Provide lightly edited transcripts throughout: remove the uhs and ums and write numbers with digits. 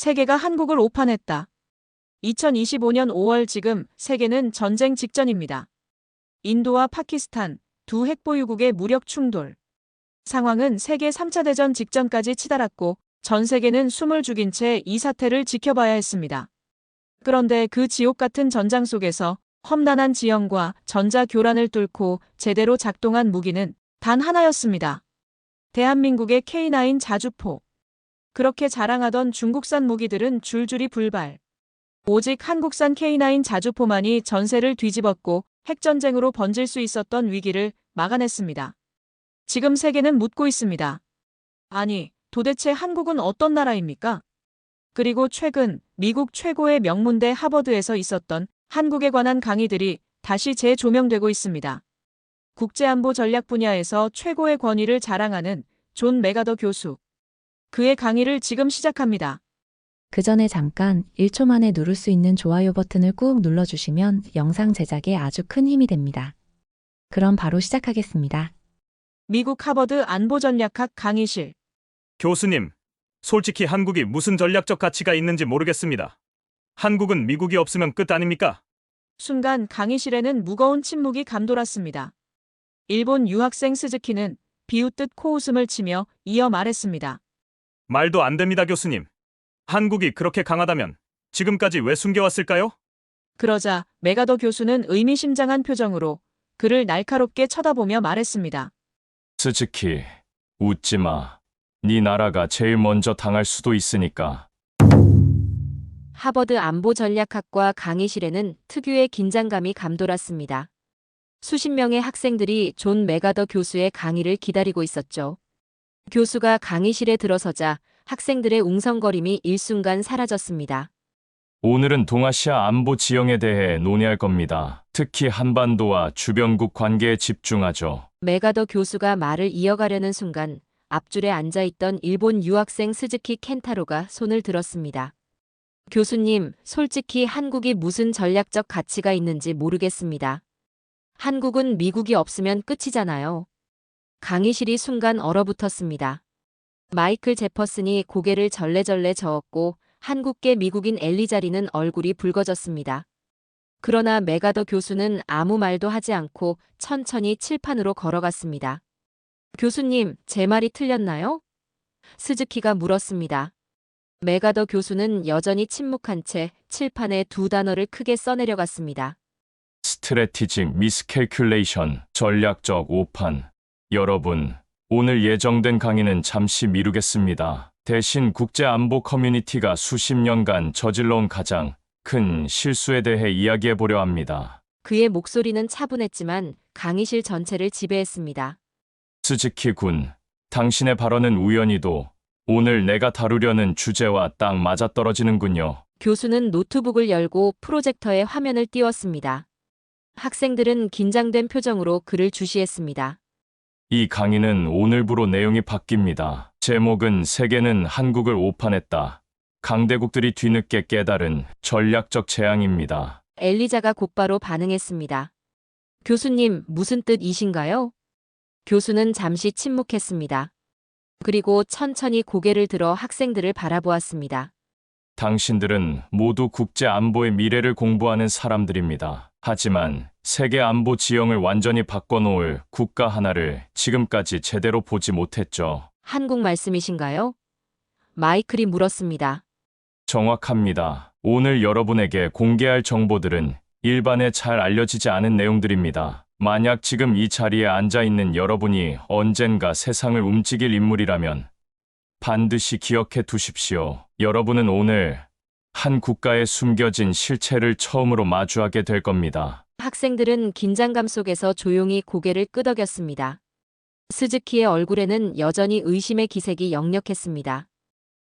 세계가 한국을 오판했다. 2025년 5월 지금 세계는 전쟁 직전입니다. 인도와 파키스탄 두 핵보유국의 무력 충돌. 상황은 세계 3차 대전 직전까지 치달았고 전 세계는 숨을 죽인 채 이 사태를 지켜봐야 했습니다. 그런데 그 지옥 같은 전장 속에서 험난한 지형과 전자교란을 뚫고 제대로 작동한 무기는 단 하나였습니다. 대한민국의 K9 자주포. 그렇게 자랑하던 중국산 무기들은 줄줄이 불발. 오직 한국산 K9 자주포만이 전세를 뒤집었고 핵전쟁으로 번질 수 있었던 위기를 막아냈습니다. 지금 세계는 묻고 있습니다. 아니, 도대체 한국은 어떤 나라입니까? 그리고 최근 미국 최고의 명문대 하버드에서 있었던 한국에 관한 강의들이 다시 재조명되고 있습니다. 국제안보 전략 분야에서 최고의 권위를 자랑하는 존 메가더 교수. 그의 강의를 지금 시작합니다. 그 전에 잠깐 1초 만에 누를 수 있는 좋아요 버튼을 꾹 눌러주시면 영상 제작에 아주 큰 힘이 됩니다. 그럼 바로 시작하겠습니다. 미국 하버드 안보전략학 강의실. 교수님, 솔직히 한국이 무슨 전략적 가치가 있는지 모르겠습니다. 한국은 미국이 없으면 끝 아닙니까? 순간 강의실에는 무거운 침묵이 감돌았습니다. 일본 유학생 스즈키는 비웃듯 코웃음을 치며 이어 말했습니다. 말도 안 됩니다, 교수님. 한국이 그렇게 강하다면 지금까지 왜 숨겨왔을까요? 그러자 메가더 교수는 의미심장한 표정으로 그를 날카롭게 쳐다보며 말했습니다. 스즈키, 웃지 마. 네 나라가 제일 먼저 당할 수도 있으니까. 하버드 안보전략학과 강의실에는 특유의 긴장감이 감돌았습니다. 수십 명의 학생들이 존 메가더 교수의 강의를 기다리고 있었죠. 교수가 강의실에 들어서자 학생들의 웅성거림이 일순간 사라졌습니다. 오늘은 동아시아 안보 지형에 대해 논의할 겁니다. 특히 한반도와 주변국 관계에 집중하죠. 메가더 교수가 말을 이어가려는 순간 앞줄에 앉아있던 일본 유학생 스즈키 켄타로가 손을 들었습니다. 교수님, 솔직히 한국이 무슨 전략적 가치가 있는지 모르겠습니다. 한국은 미국이 없으면 끝이잖아요. 강의실이 순간 얼어붙었습니다. 마이클 제퍼슨이 고개를 절레절레 저었고 한국계 미국인 엘리자리는 얼굴이 붉어졌습니다. 그러나 메가더 교수는 아무 말도 하지 않고 천천히 칠판으로 걸어갔습니다. 교수님, 제 말이 틀렸나요? 스즈키가 물었습니다. 메가더 교수는 여전히 침묵한 채 칠판에 두 단어를 크게 써내려갔습니다. 스트래티직 미스캘큘레이션, 전략적 오판. 여러분, 오늘 예정된 강의는 잠시 미루겠습니다. 대신 국제안보 커뮤니티가 수십 년간 저질러온 가장 큰 실수에 대해 이야기해보려 합니다. 그의 목소리는 차분했지만 강의실 전체를 지배했습니다. 스즈키 군, 당신의 발언은 우연히도 오늘 내가 다루려는 주제와 딱 맞아떨어지는군요. 교수는 노트북을 열고 프로젝터에 화면을 띄웠습니다. 학생들은 긴장된 표정으로 그를 주시했습니다. 이 강의는 오늘부로 내용이 바뀝니다. 제목은 세계는 한국을 오판했다. 강대국들이 뒤늦게 깨달은 전략적 재앙입니다. 엘리자가 곧바로 반응했습니다. 교수님, 무슨 뜻이신가요? 교수는 잠시 침묵했습니다. 그리고 천천히 고개를 들어 학생들을 바라보았습니다. 당신들은 모두 국제 안보의 미래를 공부하는 사람들입니다. 하지만 세계 안보 지형을 완전히 바꿔놓을 국가 하나를 지금까지 제대로 보지 못했죠. 한국 말씀이신가요? 마이클이 물었습니다. 정확합니다. 오늘 여러분에게 공개할 정보들은 일반에 잘 알려지지 않은 내용들입니다. 만약 지금 이 자리에 앉아있는 여러분이 언젠가 세상을 움직일 인물이라면 반드시 기억해 두십시오. 여러분은 오늘 한 국가의 숨겨진 실체를 처음으로 마주하게 될 겁니다. 학생들은 긴장감 속에서 조용히 고개를 끄덕였습니다. 스즈키의 얼굴에는 여전히 의심의 기색이 역력했습니다.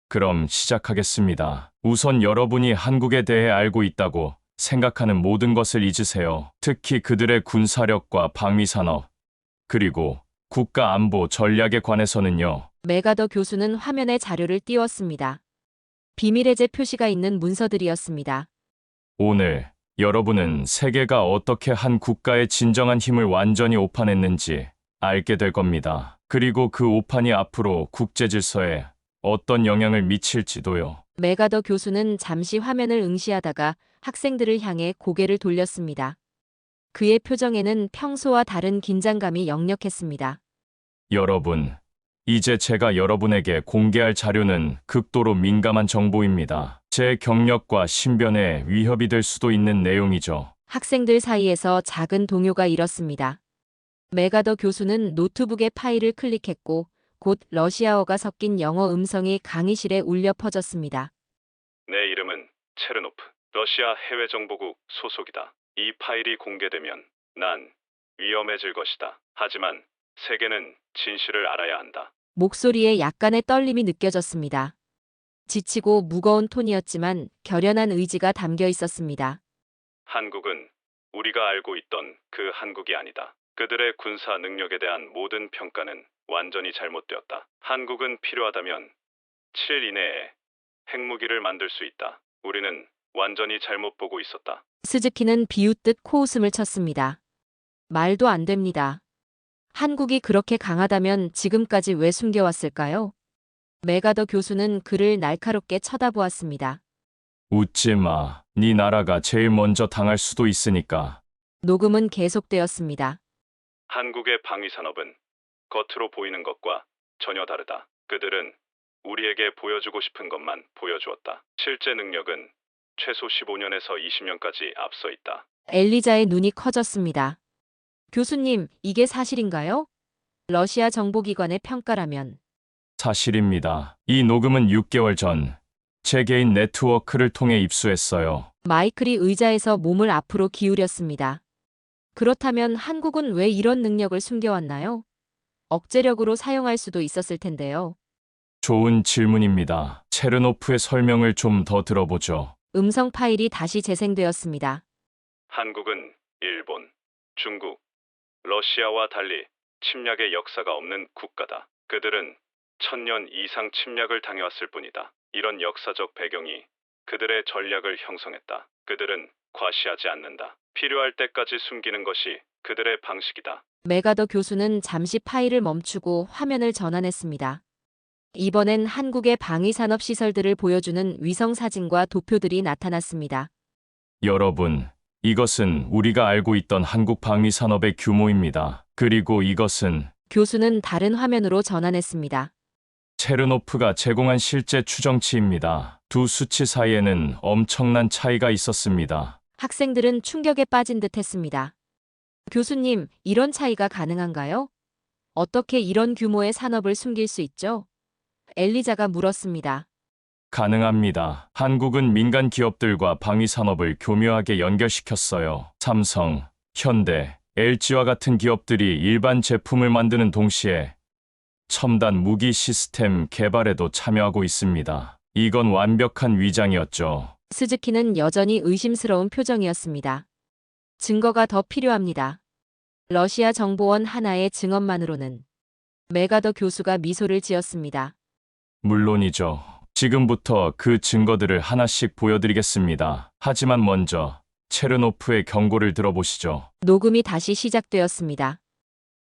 그럼 시작하겠습니다. 우선 여러분이 한국에 대해 알고 있다고 생각하는 모든 것을 잊으세요. 특히 그들의 군사력과 방위산업, 그리고 국가 안보 전략에 관해서는요. 메가더 교수는 화면에 자료를 띄웠습니다. 비밀해제 표시가 있는 문서들이었습니다. 오늘 여러분은 세계가 어떻게 한 국가의 진정한 힘을 완전히 오판했는지 알게 될 겁니다. 그리고 그 오판이 앞으로 국제 질서에 어떤 영향을 미칠지도요. 메가더 교수는 잠시 화면을 응시하다가 학생들을 향해 고개를 돌렸습니다. 그의 표정에는 평소와 다른 긴장감이 역력했습니다. 여러분, 이제 제가 여러분에게 공개할 자료는 극도로 민감한 정보입니다. 제 경력과 신변에 위협이 될 수도 있는 내용이죠. 학생들 사이에서 작은 동요가 일었습니다. 메가더 교수는 노트북의 파일을 클릭했고 곧 러시아어가 섞인 영어 음성이 강의실에 울려 퍼졌습니다. 내 이름은 체르노프, 러시아 해외정보국 소속이다. 이 파일이 공개되면 난 위험해질 것이다. 하지만 세계는 진실을 알아야 한다. 목소리에 약간의 떨림이 느껴졌습니다. 지치고 무거운 톤이었지만 결연한 의지가 담겨 있었습니다. 한국은 우리가 알고 있던 그 한국이 아니다. 그들의 군사 능력에 대한 모든 평가는 완전히 잘못되었다. 한국은 필요하다면 7일 이내에 핵무기를 만들 수 있다. 우리는 완전히 잘못 보고 있었다. 스즈키는 비웃듯 코웃음을 쳤습니다. 말도 안 됩니다. 한국이 그렇게 강하다면 지금까지 왜 숨겨왔을까요? 메가더 교수는 그를 날카롭게 쳐다보았습니다. 웃지 마. 네 나라가 제일 먼저 당할 수도 있으니까. 녹음은 계속되었습니다. 한국의 방위산업은 겉으로 보이는 것과 전혀 다르다. 그들은 우리에게 보여주고 싶은 것만 보여주었다. 실제 능력은 최소 15년에서 20년까지 앞서 있다. 엘리자의 눈이 커졌습니다. 교수님, 이게 사실인가요? 러시아 정보기관의 평가라면. 사실입니다. 이 녹음은 6개월 전 제 개인 네트워크를 통해 입수했어요. 마이클이 의자에서 몸을 앞으로 기울였습니다. 그렇다면 한국은 왜 이런 능력을 숨겨왔나요? 억제력으로 사용할 수도 있었을 텐데요. 좋은 질문입니다. 체르노프의 설명을 좀 더 들어보죠. 음성 파일이 다시 재생되었습니다. 한국은 일본, 중국, 러시아와 달리 침략의 역사가 없는 국가다. 그들은 1000년 이상 침략을 당해왔을 뿐이다. 이런 역사적 배경이 그들의 전략을 형성했다. 그들은 과시하지 않는다. 필요할 때까지 숨기는 것이 그들의 방식이다. 메가더 교수는 잠시 파일을 멈추고 화면을 전환했습니다. 이번엔 한국의 방위산업 시설들을 보여주는 위성 사진과 도표들이 나타났습니다. 여러분, 이것은 우리가 알고 있던 한국 방위 산업의 규모입니다. 그리고 이것은 교수는 다른 화면으로 전환했습니다. 체르노프가 제공한 실제 추정치입니다. 두 수치 사이에는 엄청난 차이가 있었습니다. 학생들은 충격에 빠진 듯 했습니다. 교수님, 이런 차이가 가능한가요? 어떻게 이런 규모의 산업을 숨길 수 있죠? 엘리자가 물었습니다. 가능합니다. 한국은 민간 기업들과 방위 산업을 교묘하게 연결시켰어요. 삼성, 현대, LG와 같은 기업들이 일반 제품을 만드는 동시에 첨단 무기 시스템 개발에도 참여하고 있습니다. 이건 완벽한 위장이었죠. 스즈키는 여전히 의심스러운 표정이었습니다. 증거가 더 필요합니다. 러시아 정보원 하나의 증언만으로는. 메가더 교수가 미소를 지었습니다. 물론이죠. 지금부터 그 증거들을 하나씩 보여드리겠습니다. 하지만 먼저 체르노프의 경고를 들어보시죠. 녹음이 다시 시작되었습니다.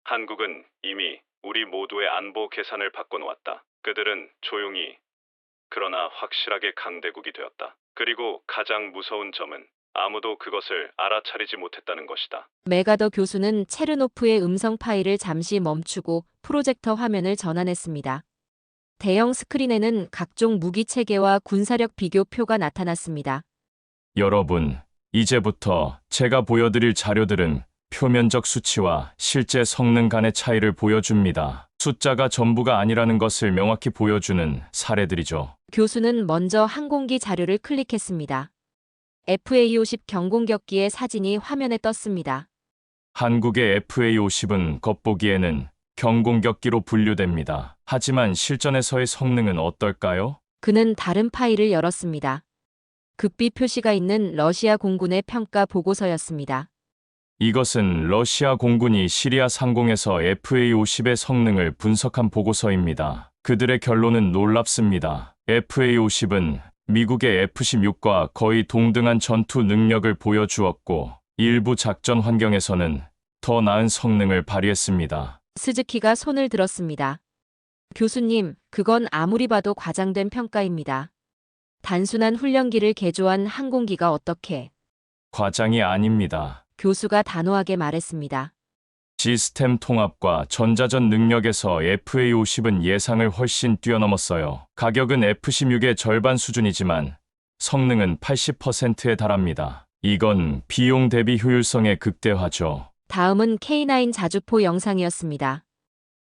한국은 이미 우리 모두의 안보 계산을 바꿔놓았다. 그들은 조용히 그러나 확실하게 강대국이 되었다. 그리고 가장 무서운 점은 아무도 그것을 알아차리지 못했다는 것이다. 메가더 교수는 체르노프의 음성 파일을 잠시 멈추고 프로젝터 화면을 전환했습니다. 대형 스크린에는 각종 무기 체계와 군사력 비교표가 나타났습니다. 여러분, 이제부터 제가 보여드릴 자료들은 표면적 수치와 실제 성능 간의 차이를 보여줍니다. 숫자가 전부가 아니라는 것을 명확히 보여주는 사례들이죠. 교수는 먼저 항공기 자료를 클릭했습니다. FA-50 경공격기의 사진이 화면에 떴습니다. 한국의 FA-50은 겉보기에는 경공격기로 분류됩니다. 하지만 실전에서의 성능은 어떨까요? 그는 다른 파일을 열었습니다. 극비 표시가 있는 러시아 공군의 평가 보고서였습니다. 이것은 러시아 공군이 시리아 상공에서 FA-50의 성능을 분석한 보고서입니다. 그들의 결론은 놀랍습니다. FA-50은 미국의 F-16과 거의 동등한 전투 능력을 보여주었고 일부 작전 환경에서는 더 나은 성능을 발휘했습니다. 스즈키가 손을 들었습니다. 교수님, 그건 아무리 봐도 과장된 평가입니다. 단순한 훈련기를 개조한 항공기가 어떻게? 과장이 아닙니다. 교수가 단호하게 말했습니다. 시스템 통합과 전자전 능력에서 FA50은 예상을 훨씬 뛰어넘었어요. 가격은 F16의 절반 수준이지만 성능은 80%에 달합니다. 이건 비용 대비 효율성의 극대화죠. 다음은 K9 자주포 영상이었습니다.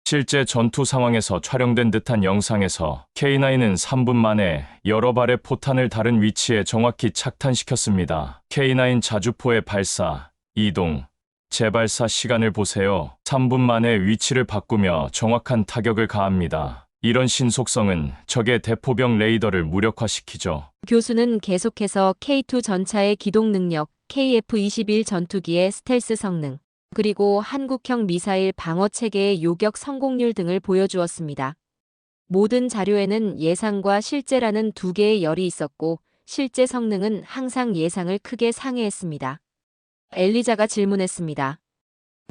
실제 전투 상황에서 촬영된 듯한 영상에서 K9은 3분 만에 여러 발의 포탄을 다른 위치에 정확히 착탄시켰습니다. K9 자주포의 발사, 이동, 재발사 시간을 보세요. 3분 만에 위치를 바꾸며 정확한 타격을 가합니다. 이런 신속성은 적의 대포병 레이더를 무력화시키죠. 교수는 계속해서 K2 전차의 기동 능력, KF-21 전투기의 스텔스 성능, 그리고 한국형 미사일 방어 체계의 요격 성공률 등을 보여주었습니다. 모든 자료에는 예상과 실제라는 두 개의 열이 있었고, 실제 성능은 항상 예상을 크게 상회했습니다. 엘리자가 질문했습니다.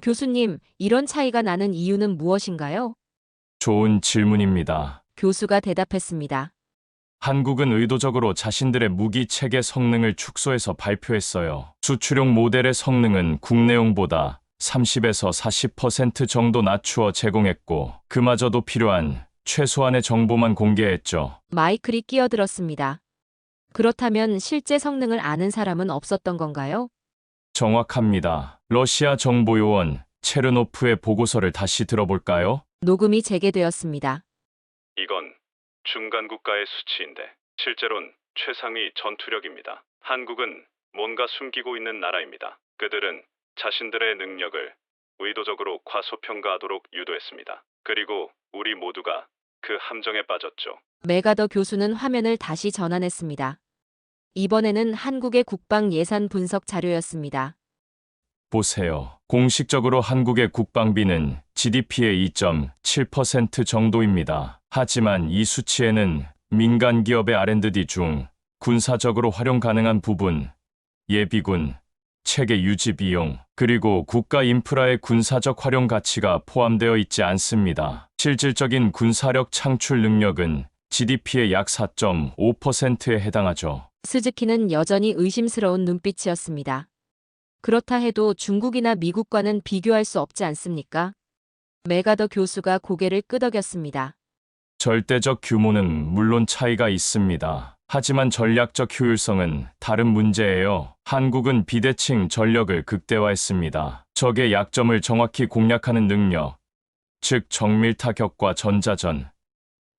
교수님, 이런 차이가 나는 이유는 무엇인가요? 좋은 질문입니다. 교수가 대답했습니다. 한국은 의도적으로 자신들의 무기 체계 성능을 축소해서 발표했어요. 수출용 모델의 성능은 국내용보다 30에서 40% 정도 낮추어 제공했고, 그마저도 필요한 최소한의 정보만 공개했죠. 마이클이 끼어들었습니다. 그렇다면 실제 성능을 아는 사람은 없었던 건가요? 정확합니다. 러시아 정보요원 체르노프의 보고서를 다시 들어볼까요? 녹음이 재개되었습니다. 이건 중간 국가의 수치인데 실제론 최상위 전투력입니다. 한국은 뭔가 숨기고 있는 나라입니다. 그들은 자신들의 능력을 의도적으로 과소평가하도록 유도했습니다. 그리고 우리 모두가 그 함정에 빠졌죠. 메가더 교수는 화면을 다시 전환했습니다. 이번에는 한국의 국방 예산 분석 자료였습니다. 보세요. 공식적으로 한국의 국방비는 GDP의 2.7% 정도입니다. 하지만 이 수치에는 민간 기업의 R&D 중 군사적으로 활용 가능한 부분, 예비군, 체계 유지 비용, 그리고 국가 인프라의 군사적 활용 가치가 포함되어 있지 않습니다. 실질적인 군사력 창출 능력은 GDP의 약 4.5%에 해당하죠. 스즈키는 여전히 의심스러운 눈빛이었습니다. 그렇다 해도 중국이나 미국과는 비교할 수 없지 않습니까? 메가더 교수가 고개를 끄덕였습니다. 절대적 규모는 물론 차이가 있습니다. 하지만 전략적 효율성은 다른 문제예요. 한국은 비대칭 전력을 극대화했습니다. 적의 약점을 정확히 공략하는 능력, 즉 정밀 타격과 전자전,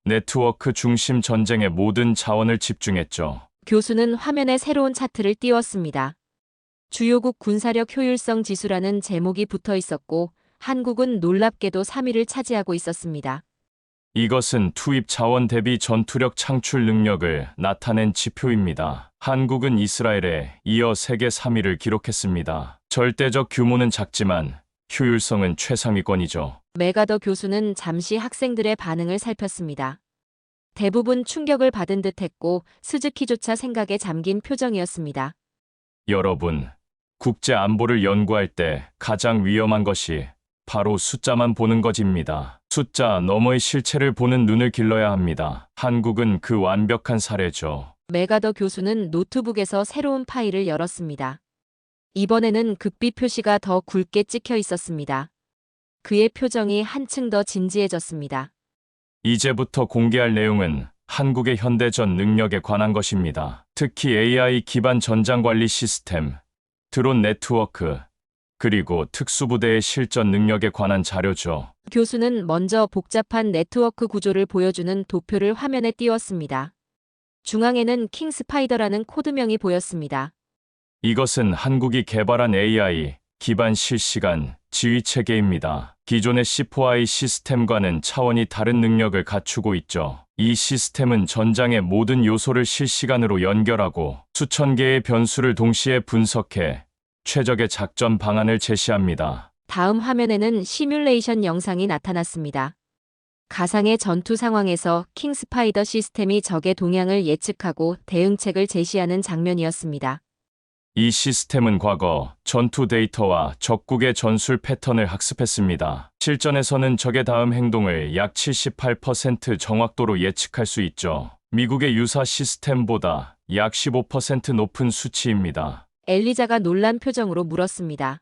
네트워크 중심 전쟁에 모든 자원을 집중했죠. 교수는 화면에 새로운 차트를 띄웠습니다. 주요국 군사력 효율성 지수라는 제목이 붙어 있었고, 한국은 놀랍게도 3위를 차지하고 있었습니다. 이것은 투입 자원 대비 전투력 창출 능력을 나타낸 지표입니다. 한국은 이스라엘에 이어 세계 3위를 기록했습니다. 절대적 규모는 작지만 효율성은 최상위권이죠. 메가더 교수는 잠시 학생들의 반응을 살폈습니다. 대부분 충격을 받은 듯했고 스즈키조차 생각에 잠긴 표정이었습니다. 여러분, 국제 안보를 연구할 때 가장 위험한 것이 바로 숫자만 보는 것입니다. 숫자 너머의 실체를 보는 눈을 길러야 합니다. 한국은 그 완벽한 사례죠. 메가더 교수는 노트북에서 새로운 파일을 열었습니다. 이번에는 극비 표시가 더 굵게 찍혀 있었습니다. 그의 표정이 한층 더 진지해졌습니다. 이제부터 공개할 내용은 한국의 현대전 능력에 관한 것입니다. 특히 AI 기반 전장 관리 시스템, 드론 네트워크, 그리고 특수부대의 실전 능력에 관한 자료죠. 교수는 먼저 복잡한 네트워크 구조를 보여주는 도표를 화면에 띄웠습니다. 중앙에는 킹스파이더라는 코드명이 보였습니다. 이것은 한국이 개발한 AI 기반 실시간 지휘 체계입니다. 기존의 C4I 시스템과는 차원이 다른 능력을 갖추고 있죠. 이 시스템은 전장의 모든 요소를 실시간으로 연결하고 수천 개의 변수를 동시에 분석해 최적의 작전 방안을 제시합니다. 다음 화면에는 시뮬레이션 영상이 나타났습니다. 가상의 전투 상황에서 킹스파이더 시스템이 적의 동향을 예측하고 대응책을 제시하는 장면이었습니다. 이 시스템은 과거 전투 데이터와 적국의 전술 패턴을 학습했습니다. 실전에서는 적의 다음 행동을 약 78% 정확도로 예측할 수 있죠. 미국의 유사 시스템보다 약 15% 높은 수치입니다. 엘리자가 놀란 표정으로 물었습니다.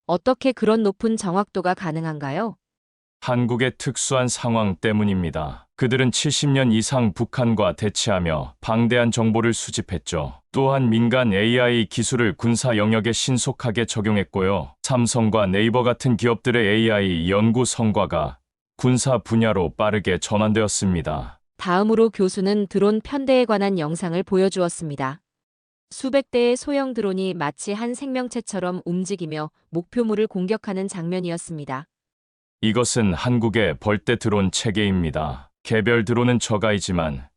어떻게 그런 높은 정확도가 가능한가요? 한국의 특수한 상황 때문입니다. 그들은 70년 이상 북한과 대치하며 방대한 정보를 수집했죠. 또한 민간 AI 기술을 군사 영역에 신속하게 적용했고요. 삼성과 네이버 같은 기업들의 AI 연구 성과가 군사 분야로 빠르게 전환되었습니다. 다음으로 교수는 드론 편대에 관한 영상을 보여주었습니다. 수백 대의 소형 드론이 마치 한 생명체처럼 움직이며 목표물을 공격하는 장면이었습니다. 이것은 한국의 벌떼 드론 체계입니다. 개별 드론은 저가이지만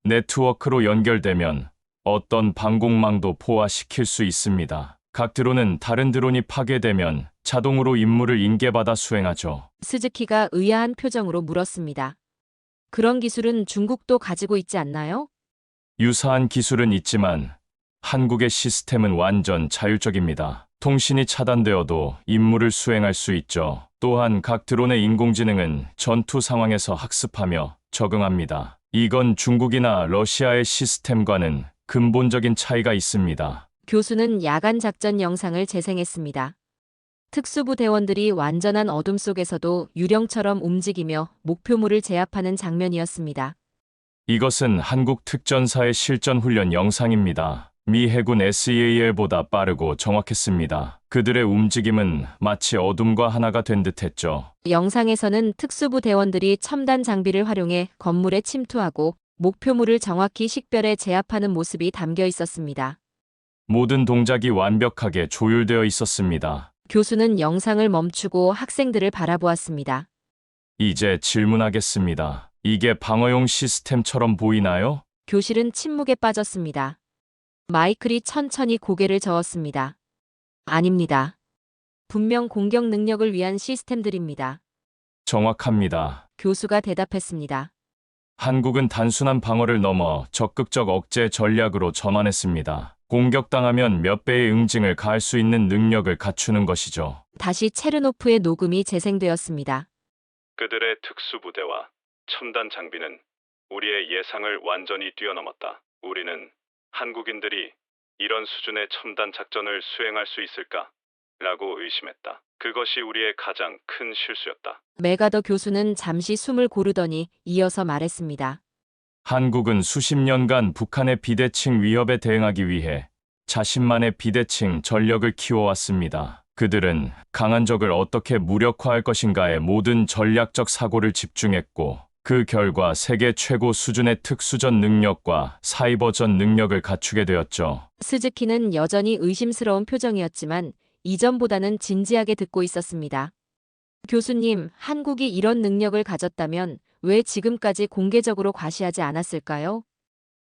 네트워크로 연결되면 어떤 방공망도 포화시킬 수 있습니다. 각 드론은 다른 드론이 파괴되면 자동으로 임무를 인계받아 수행하죠. 스즈키가 의아한 표정으로 물었습니다. 그런 기술은 중국도 가지고 있지 않나요? 유사한 기술은 있지만 한국의 시스템은 완전 자율적입니다. 통신이 차단되어도 임무를 수행할 수 있죠. 또한 각 드론의 인공지능은 전투 상황에서 학습하며 적응합니다. 이건 중국이나 러시아의 시스템과는 근본적인 차이가 있습니다. 교수는 야간 작전 영상을 재생했습니다. 특수부 대원들이 완전한 어둠 속에서도 유령처럼 움직이며 목표물을 제압하는 장면이었습니다. 이것은 한국 특전사의 실전 훈련 영상입니다. 미 해군 SEAL보다 빠르고 정확했습니다. 그들의 움직임은 마치 어둠과 하나가 된 듯했죠. 영상에서는 특수부 대원들이 첨단 장비를 활용해 건물에 침투하고 목표물을 정확히 식별해 제압하는 모습이 담겨 있었습니다. 모든 동작이 완벽하게 조율되어 있었습니다. 교수는 영상을 멈추고 학생들을 바라보았습니다. 이제 질문하겠습니다. 이게 방어용 시스템처럼 보이나요? 교실은 침묵에 빠졌습니다. 마이클이 천천히 고개를 저었습니다. 아닙니다. 분명 공격 능력을 위한 시스템들입니다. 정확합니다. 교수가 대답했습니다. 한국은 단순한 방어를 넘어 적극적 억제 전략으로 전환했습니다. 공격당하면 몇 배의 응징을 가할 수 있는 능력을 갖추는 것이죠. 다시 체르노프의 녹음이 재생되었습니다. 그들의 특수부대와 첨단 장비는 우리의 예상을 완전히 뛰어넘었다. 우리는 한국인들이 이런 수준의 첨단 작전을 수행할 수 있을까? 라고 의심했다. 그것이 우리의 가장 큰 실수였다. 메가더 교수는 잠시 숨을 고르더니 이어서 말했습니다. 한국은 수십 년간 북한의 비대칭 위협에 대응하기 위해 자신만의 비대칭 전력을 키워왔습니다. 그들은 강한 적을 어떻게 무력화할 것인가에 모든 전략적 사고를 집중했고 그 결과 세계 최고 수준의 특수전 능력과 사이버전 능력을 갖추게 되었죠. 스즈키는 여전히 의심스러운 표정이었지만 이전보다는 진지하게 듣고 있었습니다. 교수님, 한국이 이런 능력을 가졌다면 왜 지금까지 공개적으로 과시하지 않았을까요?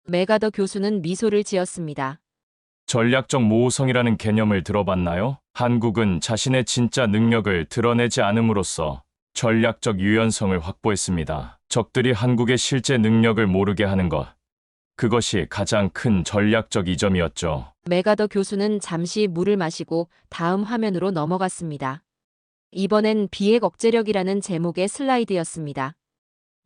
메가더 교수는 미소를 지었습니다. 전략적 모호성이라는 개념을 들어봤나요? 한국은 자신의 진짜 능력을 드러내지 않음으로써 전략적 유연성을 확보했습니다. 적들이 한국의 실제 능력을 모르게 하는 것. 그것이 가장 큰 전략적 이점이었죠. 메가더 교수는 잠시 물을 마시고 다음 화면으로 넘어갔습니다. 이번엔 비핵 억제력이라는 제목의 슬라이드였습니다.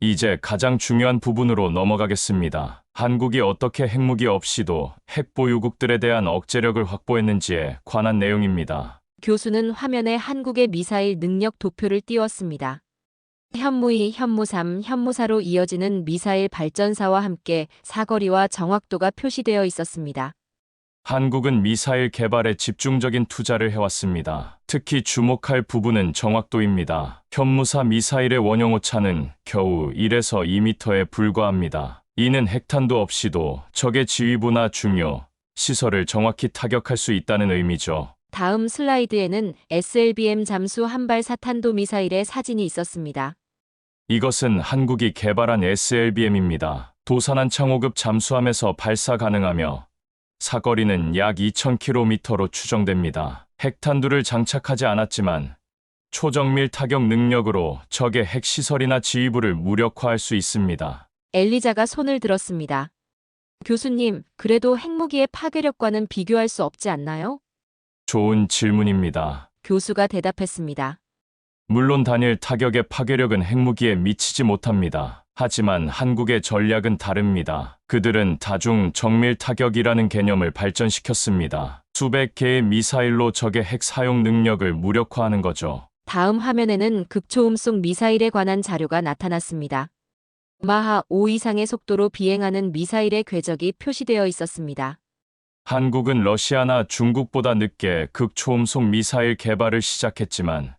이제 가장 중요한 부분으로 넘어가겠습니다. 한국이 어떻게 핵무기 없이도 핵 보유국들에 대한 억제력을 확보했는지에 관한 내용입니다. 교수는 화면에 한국의 미사일 능력 도표를 띄웠습니다. 현무 2, 현무 3, 현무 4로 이어지는 미사일 발전사와 함께 사거리와 정확도가 표시되어 있었습니다. 한국은 미사일 개발에 집중적인 투자를 해왔습니다. 특히 주목할 부분은 정확도입니다. 현무사 미사일의 원형 오차는 겨우 1에서 2m에 불과합니다. 이는 핵탄두 없이도 적의 지휘부나 중요 시설을 정확히 타격할 수 있다는 의미죠. 다음 슬라이드에는 SLBM 잠수 한발 사탄도 미사일의 사진이 있었습니다. 이것은 한국이 개발한 SLBM입니다. 도산한 창호급 잠수함에서 발사 가능하며 사거리는 약 2000km로 추정됩니다. 핵탄두를 장착하지 않았지만 초정밀 타격 능력으로 적의 핵시설이나 지휘부를 무력화할 수 있습니다. 엘리자가 손을 들었습니다. 교수님, 그래도 핵무기의 파괴력과는 비교할 수 없지 않나요? 좋은 질문입니다. 교수가 대답했습니다. 물론 단일 타격의 파괴력은 핵무기에 미치지 못합니다. 하지만 한국의 전략은 다릅니다. 그들은 다중 정밀 타격이라는 개념을 발전시켰습니다. 수백 개의 미사일로 적의 핵 사용 능력을 무력화하는 거죠. 다음 화면에는 극초음속 미사일에 관한 자료가 나타났습니다. 마하 5 이상의 속도로 비행하는 미사일의 궤적이 표시되어 있었습니다. 한국은 러시아나 중국보다 늦게 극초음속 미사일 개발을 시작했지만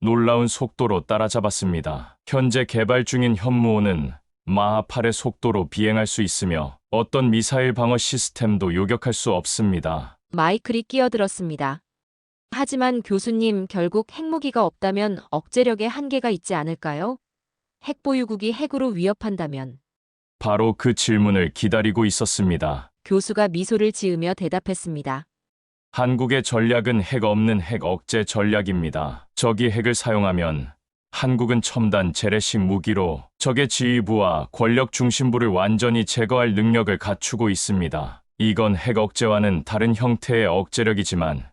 놀라운 속도로 따라잡았습니다. 현재 개발 중인 현무호는 마하 8의 속도로 비행할 수 있으며 어떤 미사일 방어 시스템도 요격할 수 없습니다. 마이클이 끼어들었습니다. 하지만 교수님, 결국 핵무기가 없다면 억제력에 한계가 있지 않을까요? 핵보유국이 핵으로 위협한다면. 바로 그 질문을 기다리고 있었습니다. 교수가 미소를 지으며 대답했습니다. 한국의 전략은 핵 없는 핵 억제 전략입니다. 적이 핵을 사용하면 한국은 첨단 재래식 무기로 적의 지휘부와 권력 중심부를 완전히 제거할 능력을 갖추고 있습니다. 이건 핵 억제와는 다른 형태의 억제력이지만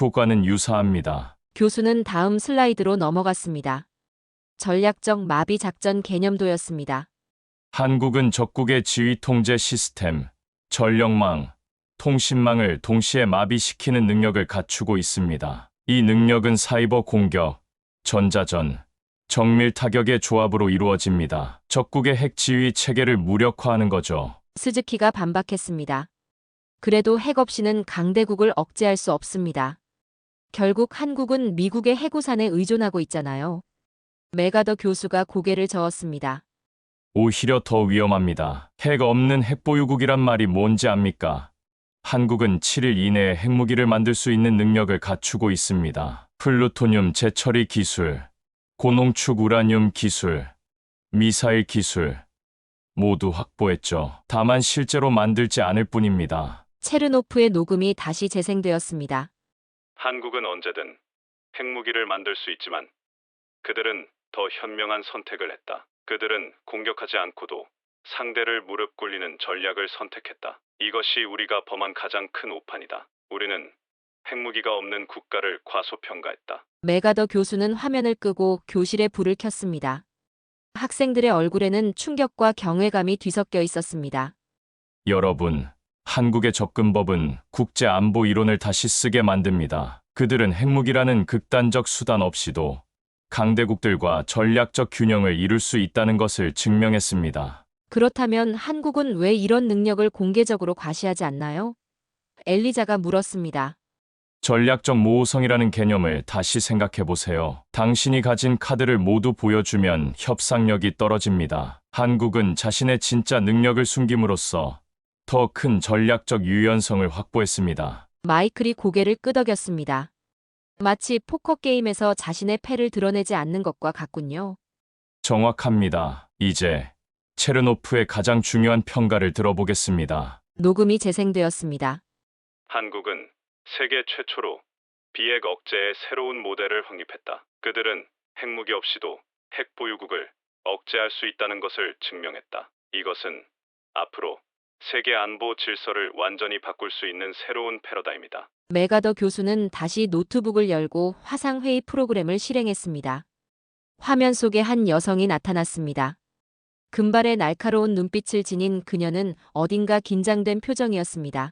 효과는 유사합니다. 교수는 다음 슬라이드로 넘어갔습니다. 전략적 마비 작전 개념도였습니다. 한국은 적국의 지휘 통제 시스템, 전력망, 통신망을 동시에 마비시키는 능력을 갖추고 있습니다. 이 능력은 사이버 공격, 전자전, 정밀 타격의 조합으로 이루어집니다. 적국의 핵 지휘 체계를 무력화하는 거죠. 스즈키가 반박했습니다. 그래도 핵 없이는 강대국을 억제할 수 없습니다. 결국 한국은 미국의 해구산에 의존하고 있잖아요. 메가더 교수가 고개를 저었습니다. 오히려 더 위험합니다. 핵 없는 핵보유국이란 말이 뭔지 압니까? 한국은 7일 이내에 핵무기를 만들 수 있는 능력을 갖추고 있습니다. 플루토늄 재처리 기술, 고농축 우라늄 기술, 미사일 기술 모두 확보했죠. 다만 실제로 만들지 않을 뿐입니다. 체르노프의 녹음이 다시 재생되었습니다. 한국은 언제든 핵무기를 만들 수 있지만 그들은 더 현명한 선택을 했다. 그들은 공격하지 않고도 상대를 무릎 꿇리는 전략을 선택했다. 이것이 우리가 범한 가장 큰 오판이다. 우리는 핵무기가 없는 국가를 과소평가했다. 메가더 교수는 화면을 끄고 교실에 불을 켰습니다. 학생들의 얼굴에는 충격과 경외감이 뒤섞여 있었습니다. 여러분, 한국의 접근법은 국제 안보 이론을 다시 쓰게 만듭니다. 그들은 핵무기라는 극단적 수단 없이도 강대국들과 전략적 균형을 이룰 수 있다는 것을 증명했습니다. 그렇다면 한국은 왜 이런 능력을 공개적으로 과시하지 않나요? 엘리자가 물었습니다. 전략적 모호성이라는 개념을 다시 생각해 보세요. 당신이 가진 카드를 모두 보여주면 협상력이 떨어집니다. 한국은 자신의 진짜 능력을 숨김으로써 더 큰 전략적 유연성을 확보했습니다. 마이클이 고개를 끄덕였습니다. 마치 포커 게임에서 자신의 패를 드러내지 않는 것과 같군요. 정확합니다. 이제 체르노프의 가장 중요한 평가를 들어보겠습니다. 녹음이 재생되었습니다. 한국은 세계 최초로 비핵 억제의 새로운 모델을 확립했다. 그들은 핵무기 없이도 핵 보유국을 억제할 수 있다는 것을 증명했다. 이것은 앞으로 세계 안보 질서를 완전히 바꿀 수 있는 새로운 패러다임이다. 메가더 교수는 다시 노트북을 열고 화상회의 프로그램을 실행했습니다. 화면 속에 한 여성이 나타났습니다. 금발의 날카로운 눈빛을 지닌 그녀는 어딘가 긴장된 표정이었습니다.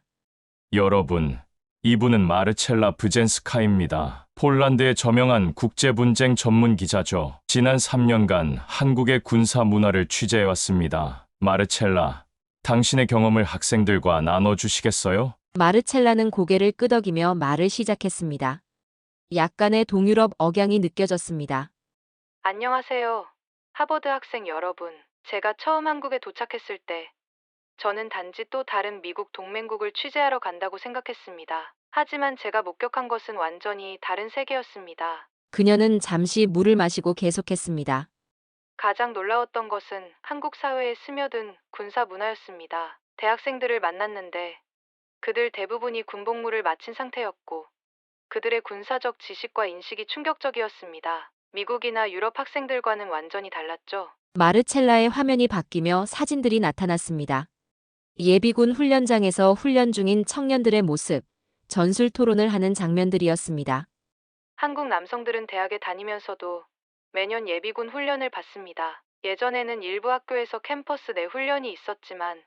여러분, 이분은 마르첼라 브젠스카입니다. 폴란드의 저명한 국제분쟁 전문 기자죠. 지난 3년간 한국의 군사 문화를 취재해왔습니다. 마르첼라, 당신의 경험을 학생들과 나눠주시겠어요? 마르첼라는 고개를 끄덕이며 말을 시작했습니다. 약간의 동유럽 억양이 느껴졌습니다. 안녕하세요. 하버드 학생 여러분. 제가 처음 한국에 도착했을 때 저는 단지 또 다른 미국 동맹국을 취재하러 간다고 생각했습니다. 하지만 제가 목격한 것은 완전히 다른 세계였습니다. 그녀는 잠시 물을 마시고 계속했습니다. 가장 놀라웠던 것은 한국 사회에 스며든 군사 문화였습니다. 대학생들을 만났는데 그들 대부분이 군복무를 마친 상태였고 그들의 군사적 지식과 인식이 충격적이었습니다. 미국이나 유럽 학생들과는 완전히 달랐죠. 마르첼라의 화면이 바뀌며 사진들이 나타났습니다. 예비군 훈련장에서 훈련 중인 청년들의 모습, 전술 토론을 하는 장면들이었습니다. 한국 남성들은 대학에 다니면서도 매년 예비군 훈련을 받습니다. 예전에는 일부 학교에서 캠퍼스 내 훈련이 있었지만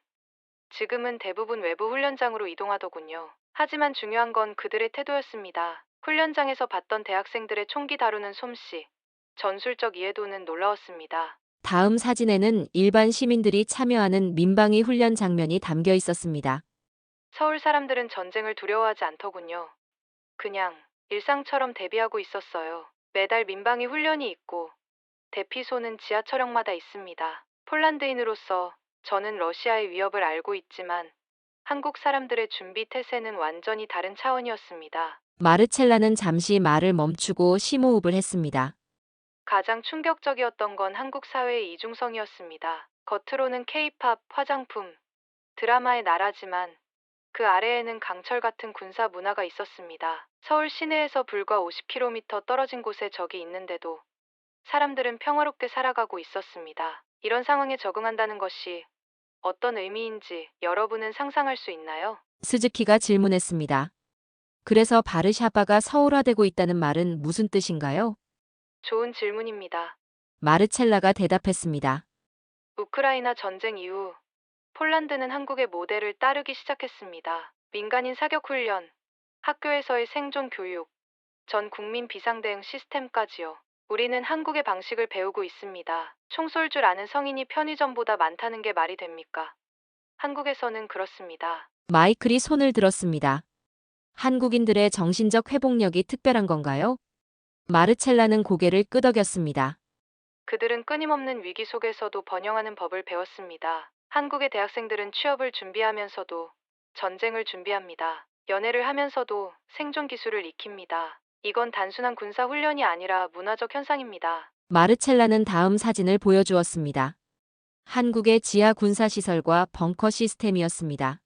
지금은 대부분 외부 훈련장으로 이동하더군요. 하지만 중요한 건 그들의 태도였습니다. 훈련장에서 봤던 대학생들의 총기 다루는 솜씨, 전술적 이해도는 놀라웠습니다. 다음 사진에는 일반 시민들이 참여하는 민방위 훈련 장면이 담겨 있었습니다. 서울 사람들은 전쟁을 두려워하지 않더군요. 그냥 일상처럼 대비하고 있었어요. 매달 민방위 훈련이 있고 대피소는 지하철역마다 있습니다. 폴란드인으로서 저는 러시아의 위협을 알고 있지만 한국 사람들의 준비 태세는 완전히 다른 차원이었습니다. 마르첼라는 잠시 말을 멈추고 심호흡을 했습니다. 가장 충격적이었던 건 한국 사회의 이중성이었습니다. 겉으로는 K-팝, 화장품, 드라마의 나라지만 그 아래에는 강철 같은 군사 문화가 있었습니다. 서울 시내에서 불과 50km 떨어진 곳에 적이 있는데도 사람들은 평화롭게 살아가고 있었습니다. 이런 상황에 적응한다는 것이 어떤 의미인지 여러분은 상상할 수 있나요? 스즈키가 질문했습니다. 그래서 바르샤바가 서울화되고 있다는 말은 무슨 뜻인가요? 좋은 질문입니다. 마르첼라가 대답했습니다. 우크라이나 전쟁 이후 폴란드는 한국의 모델을 따르기 시작했습니다. 민간인 사격 훈련, 학교에서의 생존 교육, 전 국민 비상대응 시스템까지요. 우리는 한국의 방식을 배우고 있습니다. 총 쏠 줄 아는 성인이 편의점보다 많다는 게 말이 됩니까? 한국에서는 그렇습니다. 마이클이 손을 들었습니다. 한국인들의 정신적 회복력이 특별한 건가요? 마르첼라는 고개를 끄덕였습니다. 그들은 끊임없는 위기 속에서도 번영하는 법을 배웠습니다. 한국의 대학생들은 취업을 준비하면서도 전쟁을 준비합니다. 연애를 하면서도 생존 기술을 익힙니다. 이건 단순한 군사 훈련이 아니라 문화적 현상입니다. 마르첼라는 다음 사진을 보여주었습니다. 한국의 지하 군사시설과 벙커 시스템이었습니다.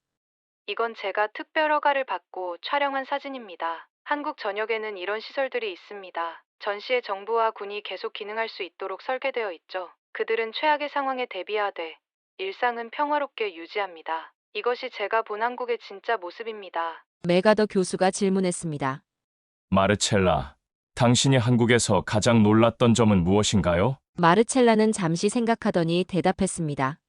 이건 제가 특별 허가를 받고 촬영한 사진입니다. 한국 전역에는 이런 시설들이 있습니다. 전시에 정부와 군이 계속 기능할 수 있도록 설계되어 있죠. 그들은 최악의 상황에 대비하되 일상은 평화롭게 유지합니다. 이것이 제가 본 한국의 진짜 모습입니다. 메가더 교수가 질문했습니다. 마르첼라, 당신이 한국에서 가장 놀랐던 점은 무엇인가요? 마르첼라는 잠시 생각하더니 대답했습니다.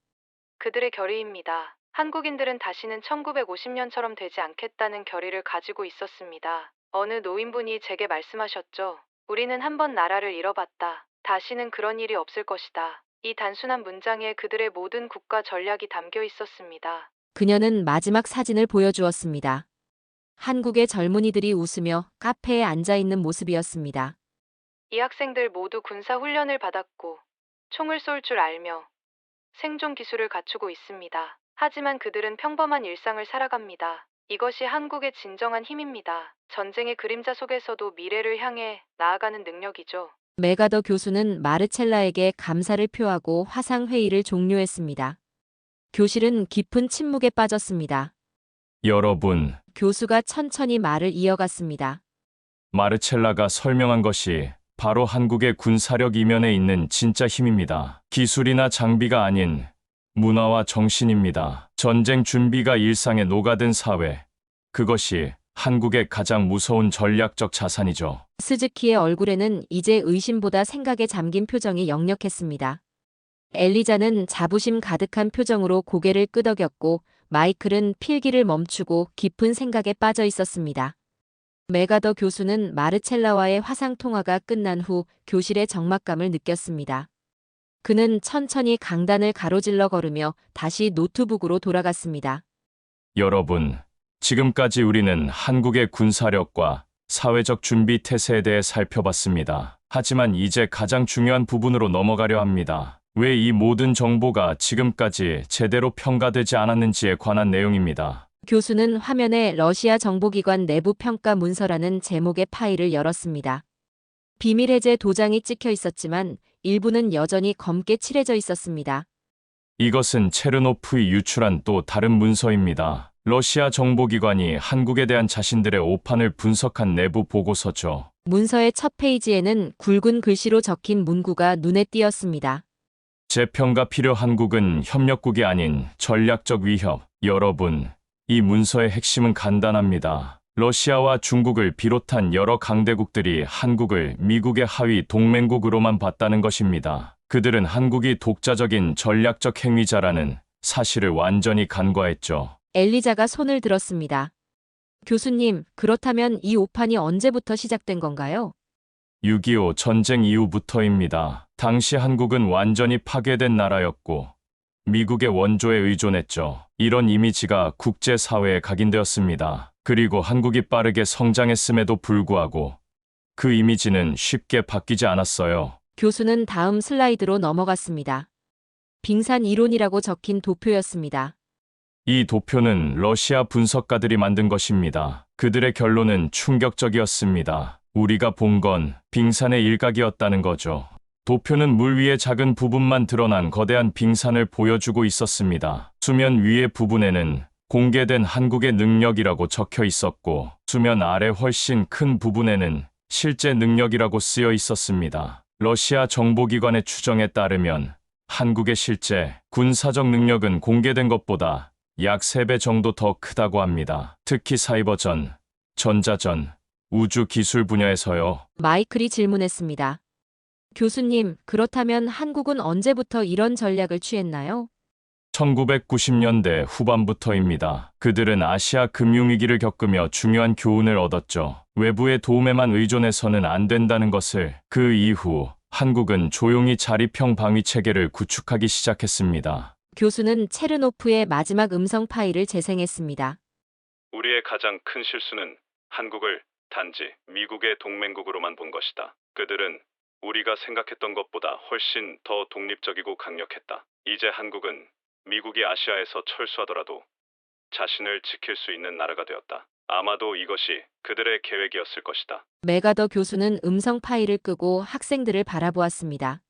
그들의 결의입니다. 한국인들은 다시는 1950년처럼 되지 않겠다는 결의를 가지고 있었습니다. 어느 노인분이 제게 말씀하셨죠. 우리는 한 번 나라를 잃어봤다. 다시는 그런 일이 없을 것이다. 이 단순한 문장에 그들의 모든 국가 전략이 담겨 있었습니다. 그녀는 마지막 사진을 보여주었습니다. 한국의 젊은이들이 웃으며 카페에 앉아 있는 모습이었습니다. 이 학생들 모두 군사 훈련을 받았고 총을 쏠 줄 알며 생존 기술을 갖추고 있습니다. 하지만 그들은 평범한 일상을 살아갑니다. 이것이 한국의 진정한 힘입니다. 전쟁의 그림자 속에서도 미래를 향해 나아가는 능력이죠. 메가더 교수는 마르첼라에게 감사를 표하고 화상회의를 종료했습니다. 교실은 깊은 침묵에 빠졌습니다. 여러분, 교수가 천천히 말을 이어갔습니다. 마르첼라가 설명한 것이 바로 한국의 군사력 이면에 있는 진짜 힘입니다. 기술이나 장비가 아닌 문화와 정신입니다. 전쟁 준비가 일상에 녹아든 사회. 그것이 한국의 가장 무서운 전략적 자산이죠. 스즈키의 얼굴에는 이제 의심보다 생각에 잠긴 표정이 역력했습니다. 엘리자는 자부심 가득한 표정으로 고개를 끄덕였고 마이클은 필기를 멈추고 깊은 생각에 빠져 있었습니다. 메가더 교수는 마르첼라와의 화상통화가 끝난 후 교실의 적막감을 느꼈습니다. 그는 천천히 강단을 가로질러 걸으며 다시 노트북으로 돌아갔습니다. 여러분, 지금까지 우리는 한국의 군사력과 사회적 준비 태세에 대해 살펴봤습니다. 하지만 이제 가장 중요한 부분으로 넘어가려 합니다. 왜 이 모든 정보가 지금까지 제대로 평가되지 않았는지에 관한 내용입니다. 교수는 화면에 러시아 정보기관 내부 평가 문서라는 제목의 파일을 열었습니다. 비밀 해제 도장이 찍혀 있었지만 일부는 여전히 검게 칠해져 있었습니다. 이것은 체르노프이 유출한 또 다른 문서입니다. 러시아 정보기관이 한국에 대한 자신들의 오판을 분석한 내부 보고서죠. 문서의 첫 페이지에는 굵은 글씨로 적힌 문구가 눈에 띄었습니다. 재평가 필요 한국은 협력국이 아닌 전략적 위협. 여러분, 이 문서의 핵심은 간단합니다. 러시아와 중국을 비롯한 여러 강대국들이 한국을 미국의 하위 동맹국으로만 봤다는 것입니다. 그들은 한국이 독자적인 전략적 행위자라는 사실을 완전히 간과했죠. 엘리자가 손을 들었습니다. 교수님, 그렇다면 이 오판이 언제부터 시작된 건가요? 6.25 전쟁 이후부터입니다. 당시 한국은 완전히 파괴된 나라였고 미국의 원조에 의존했죠. 이런 이미지가 국제사회에 각인되었습니다. 그리고 한국이 빠르게 성장했음에도 불구하고 그 이미지는 쉽게 바뀌지 않았어요. 교수는 다음 슬라이드로 넘어갔습니다. 빙산 이론이라고 적힌 도표였습니다. 이 도표는 러시아 분석가들이 만든 것입니다. 그들의 결론은 충격적이었습니다. 우리가 본 건 빙산의 일각이었다는 거죠. 도표는 물 위의 작은 부분만 드러난 거대한 빙산을 보여주고 있었습니다. 수면 위의 부분에는 공개된 한국의 능력이라고 적혀 있었고, 수면 아래 훨씬 큰 부분에는 실제 능력이라고 쓰여 있었습니다. 러시아 정보기관의 추정에 따르면 한국의 실제 군사적 능력은 공개된 것보다 약 3배 정도 더 크다고 합니다. 특히 사이버전, 전자전, 우주 기술 분야에서요. 마이클이 질문했습니다. 교수님, 그렇다면 한국은 언제부터 이런 전략을 취했나요? 1990년대 후반부터입니다. 그들은 아시아 금융위기를 겪으며 중요한 교훈을 얻었죠. 외부의 도움에만 의존해서는 안 된다는 것을. 그 이후 한국은 조용히 자립형 방위 체계를 구축하기 시작했습니다. 교수는 체르노프의 마지막 음성 파일을 재생했습니다. 우리의 가장 큰 실수는 한국을 단지 미국의 동맹국으로만 본 것이다. 그들은 우리가 생각했던 것보다 훨씬 더 독립적이고 강력했다. 이제 한국은 미국이 아시아에서 철수하더라도 자신을 지킬 수 있는 나라가 되었다. 아마도 이것이 그들의 계획이었을 것이다. 메가더 교수는 음성 파일을 끄고 학생들을 바라보았습니다.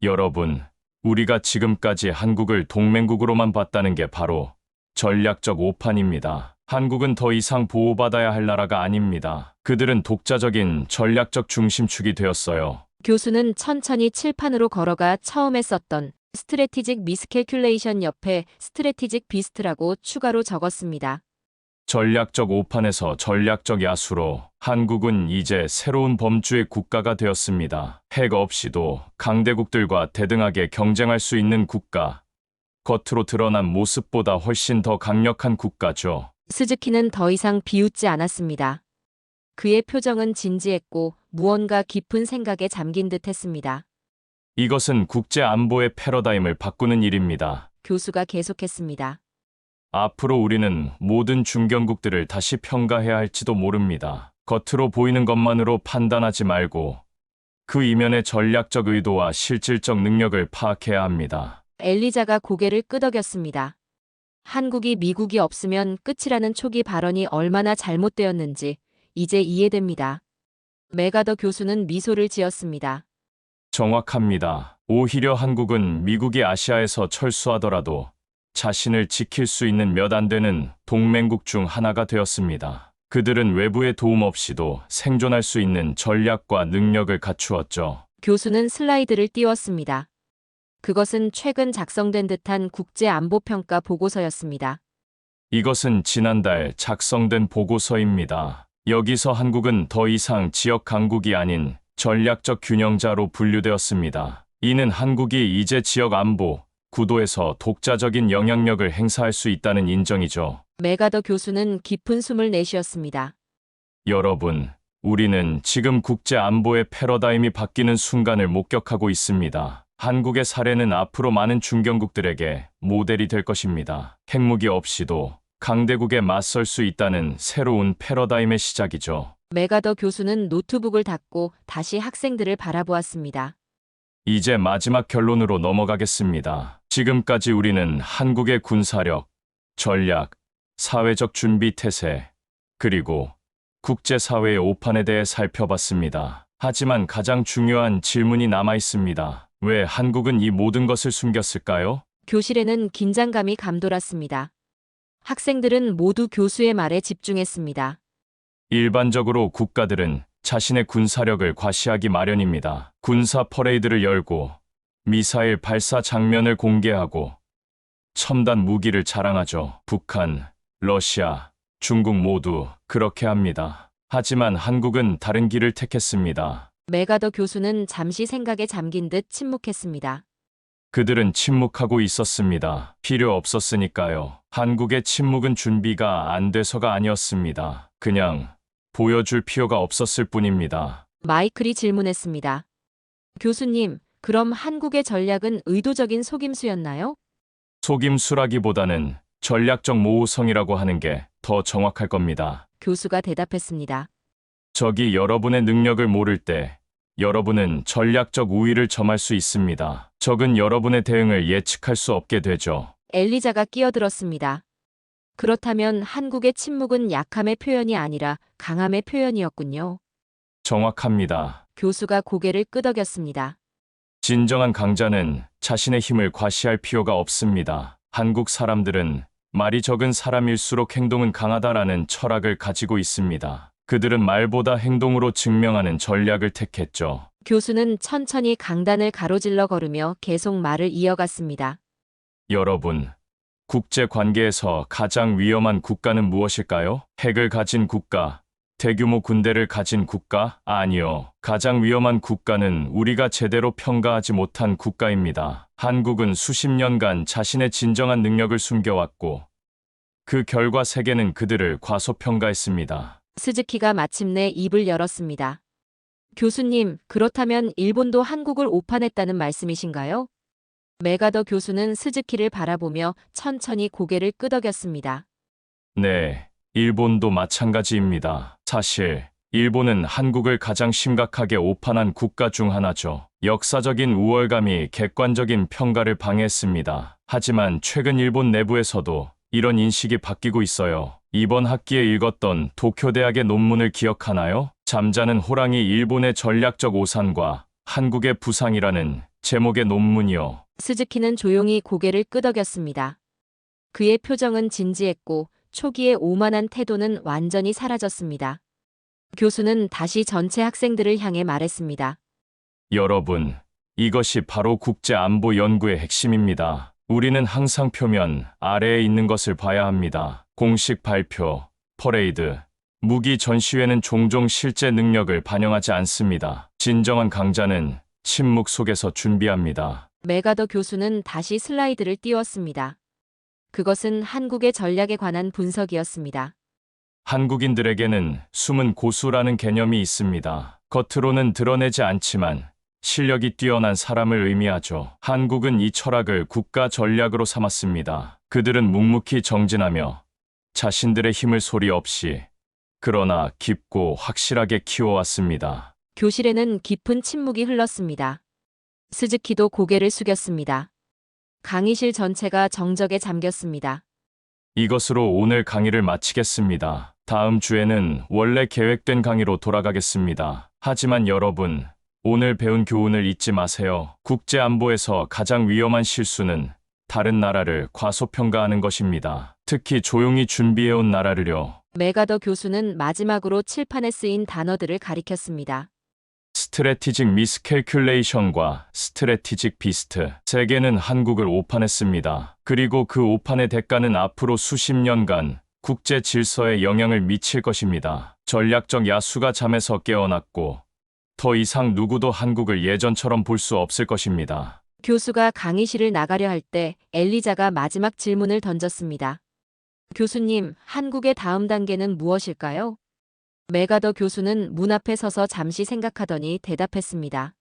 여러분, 우리가 지금까지 한국을 동맹국으로만 봤다는 게 바로 전략적 오판입니다. 한국은 더 이상 보호받아야 할 나라가 아닙니다. 그들은 독자적인 전략적 중심축이 되었어요. 교수는 천천히 칠판으로 걸어가 처음에 썼던 스트래티직 미스캘큘레이션 옆에 스트래티직 비스트라고 추가로 적었습니다. 전략적 오판에서 전략적 야수로 한국은 이제 새로운 범주의 국가가 되었습니다. 핵 없이도 강대국들과 대등하게 경쟁할 수 있는 국가. 겉으로 드러난 모습보다 훨씬 더 강력한 국가죠. 스즈키는 더 이상 비웃지 않았습니다. 그의 표정은 진지했고 무언가 깊은 생각에 잠긴 듯 했습니다. 이것은 국제 안보의 패러다임을 바꾸는 일입니다. 교수가 계속했습니다. 앞으로 우리는 모든 중견국들을 다시 평가해야 할지도 모릅니다. 겉으로 보이는 것만으로 판단하지 말고 그 이면의 전략적 의도와 실질적 능력을 파악해야 합니다. 엘리자가 고개를 끄덕였습니다. 한국이 미국이 없으면 끝이라는 초기 발언이 얼마나 잘못되었는지 이제 이해됩니다. 메가더 교수는 미소를 지었습니다. 정확합니다. 오히려 한국은 미국이 아시아에서 철수하더라도 자신을 지킬 수 있는 몇 안 되는 동맹국 중 하나가 되었습니다. 그들은 외부의 도움 없이도 생존할 수 있는 전략과 능력을 갖추었죠. 교수는 슬라이드를 띄웠습니다. 그것은 최근 작성된 듯한 국제안보평가 보고서였습니다. 이것은 지난달 작성된 보고서입니다. 여기서 한국은 더 이상 지역 강국이 아닌 전략적 균형자로 분류되었습니다. 이는 한국이 이제 지역 안보, 구도에서 독자적인 영향력을 행사할 수 있다는 인정이죠. 메가더 교수는 깊은 숨을 내쉬었습니다. 여러분, 우리는 지금 국제 안보의 패러다임이 바뀌는 순간을 목격하고 있습니다. 한국의 사례는 앞으로 많은 중견국들에게 모델이 될 것입니다. 핵무기 없이도 강대국에 맞설 수 있다는 새로운 패러다임의 시작이죠. 메가더 교수는 노트북을 닫고 다시 학생들을 바라보았습니다. 이제 마지막 결론으로 넘어가겠습니다. 지금까지 우리는 한국의 군사력, 전략, 사회적 준비 태세, 그리고 국제사회의 오판에 대해 살펴봤습니다. 하지만 가장 중요한 질문이 남아 있습니다. 왜 한국은 이 모든 것을 숨겼을까요? 교실에는 긴장감이 감돌았습니다. 학생들은 모두 교수의 말에 집중했습니다. 일반적으로 국가들은 자신의 군사력을 과시하기 마련입니다. 군사 퍼레이드를 열고 미사일 발사 장면을 공개하고 첨단 무기를 자랑하죠. 북한, 러시아, 중국 모두 그렇게 합니다. 하지만 한국은 다른 길을 택했습니다. 메가더 교수는 잠시 생각에 잠긴 듯 침묵했습니다. 그들은 침묵하고 있었습니다. 필요 없었으니까요. 한국의 침묵은 준비가 안 돼서가 아니었습니다. 그냥 보여줄 필요가 없었을 뿐입니다. 마이클이 질문했습니다. 교수님, 그럼 한국의 전략은 의도적인 속임수였나요? 속임수라기보다는 전략적 모호성이라고 하는 게 더 정확할 겁니다. 교수가 대답했습니다. 적이 여러분의 능력을 모를 때 여러분은 전략적 우위를 점할 수 있습니다. 적은 여러분의 대응을 예측할 수 없게 되죠. 엘리자가 끼어들었습니다. 그렇다면 한국의 침묵은 약함의 표현이 아니라 강함의 표현이었군요. 정확합니다. 교수가 고개를 끄덕였습니다. 진정한 강자는 자신의 힘을 과시할 필요가 없습니다. 한국 사람들은 말이 적은 사람일수록 행동은 강하다라는 철학을 가지고 있습니다. 그들은 말보다 행동으로 증명하는 전략을 택했죠. 교수는 천천히 강단을 가로질러 걸으며 계속 말을 이어갔습니다. 여러분, 국제 관계에서 가장 위험한 국가는 무엇일까요? 핵을 가진 국가, 대규모 군대를 가진 국가? 아니요. 가장 위험한 국가는 우리가 제대로 평가하지 못한 국가입니다. 한국은 수십 년간 자신의 진정한 능력을 숨겨왔고, 그 결과 세계는 그들을 과소평가했습니다. 스즈키가 마침내 입을 열었습니다. 교수님, 그렇다면 일본도 한국을 오판했다는 말씀이신가요? 메가더 교수는 스즈키를 바라보며 천천히 고개를 끄덕였습니다. 네, 일본도 마찬가지입니다. 사실, 일본은 한국을 가장 심각하게 오판한 국가 중 하나죠. 역사적인 우월감이 객관적인 평가를 방해했습니다. 하지만 최근 일본 내부에서도 이런 인식이 바뀌고 있어요. 이번 학기에 읽었던 도쿄대학의 논문을 기억하나요? 잠자는 호랑이 일본의 전략적 오산과 한국의 부상이라는 제목의 논문이요. 스즈키는 조용히 고개를 끄덕였습니다. 그의 표정은 진지했고 초기의 오만한 태도는 완전히 사라졌습니다. 교수는 다시 전체 학생들을 향해 말했습니다. 여러분, 이것이 바로 국제안보 연구의 핵심입니다. 우리는 항상 표면 아래에 있는 것을 봐야 합니다. 공식 발표, 퍼레이드, 무기 전시회는 종종 실제 능력을 반영하지 않습니다. 진정한 강자는 침묵 속에서 준비합니다. 메가더 교수는 다시 슬라이드를 띄웠습니다. 그것은 한국의 전략에 관한 분석이었습니다. 한국인들에게는 숨은 고수라는 개념이 있습니다. 겉으로는 드러내지 않지만 실력이 뛰어난 사람을 의미하죠. 한국은 이 철학을 국가 전략으로 삼았습니다. 그들은 묵묵히 정진하며 자신들의 힘을 소리 없이 그러나 깊고 확실하게 키워왔습니다. 교실에는 깊은 침묵이 흘렀습니다. 스즈키도 고개를 숙였습니다. 강의실 전체가 정적에 잠겼습니다. 이것으로 오늘 강의를 마치겠습니다. 다음 주에는 원래 계획된 강의로 돌아가겠습니다. 하지만 여러분, 오늘 배운 교훈을 잊지 마세요. 국제안보에서 가장 위험한 실수는 다른 나라를 과소평가하는 것입니다. 특히 조용히 준비해온 나라를요. 메가더 교수는 마지막으로 칠판에 쓰인 단어들을 가리켰습니다. 스트래티직 미스캘큘레이션과 스트래티직 비스트. 세계는 한국을 오판했습니다. 그리고 그 오판의 대가는 앞으로 수십 년간 국제 질서에 영향을 미칠 것입니다. 전략적 야수가 잠에서 깨어났고 더 이상 누구도 한국을 예전처럼 볼 수 없을 것입니다. 교수가 강의실을 나가려 할 때 엘리자가 마지막 질문을 던졌습니다. 교수님, 한국의 다음 단계는 무엇일까요? 메가더 교수는 문 앞에 서서 잠시 생각하더니 대답했습니다.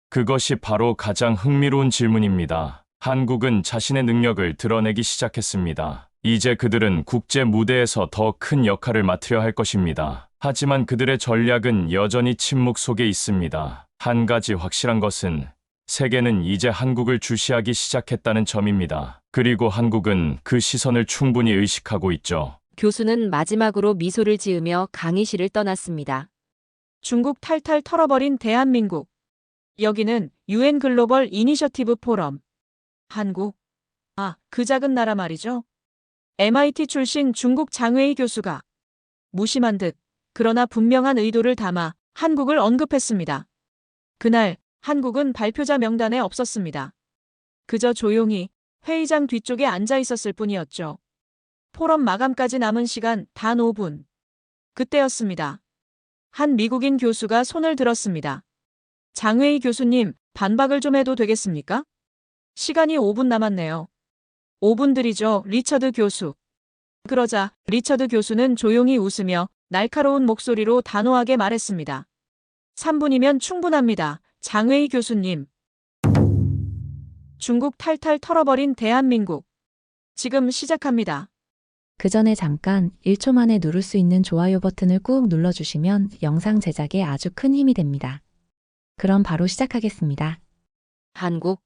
그것이 바로 가장 흥미로운 질문입니다. 한국은 자신의 능력을 드러내기 시작했습니다. 이제 그들은 국제 무대에서 더 큰 역할을 맡으려 할 것입니다. 하지만 그들의 전략은 여전히 침묵 속에 있습니다. 한 가지 확실한 것은 세계는 이제 한국을 주시하기 시작했다는 점입니다. 그리고 한국은 그 시선을 충분히 의식하고 있죠. 교수는 마지막으로 미소를 지으며 강의실을 떠났습니다. 중국 탈탈 털어버린 대한민국. 여기는 UN 글로벌 이니셔티브 포럼. 한국. 아, 그 작은 나라 말이죠. MIT 출신 중국 장웨이 교수가 무심한 듯 그러나 분명한 의도를 담아 한국을 언급했습니다. 그날 한국은 발표자 명단에 없었습니다. 그저 조용히 회의장 뒤쪽에 앉아 있었을 뿐이었죠. 포럼 마감까지 남은 시간 단 5분. 그때였습니다. 한 미국인 교수가 손을 들었습니다. 장회의 교수님, 반박을 좀 해도 되겠습니까? 시간이 5분 남았네요. 5분 드리죠, 리처드 교수. 그러자 리처드 교수는 조용히 웃으며 날카로운 목소리로 단호하게 말했습니다. 3분이면 충분합니다, 장회의 교수님. 중국 탈탈 털어버린 대한민국. 지금 시작합니다. 그 전에 잠깐 1초 만에 누를 수 있는 좋아요 버튼을 꾹 눌러주시면 영상 제작에 아주 큰 힘이 됩니다. 그럼 바로 시작하겠습니다. 한국?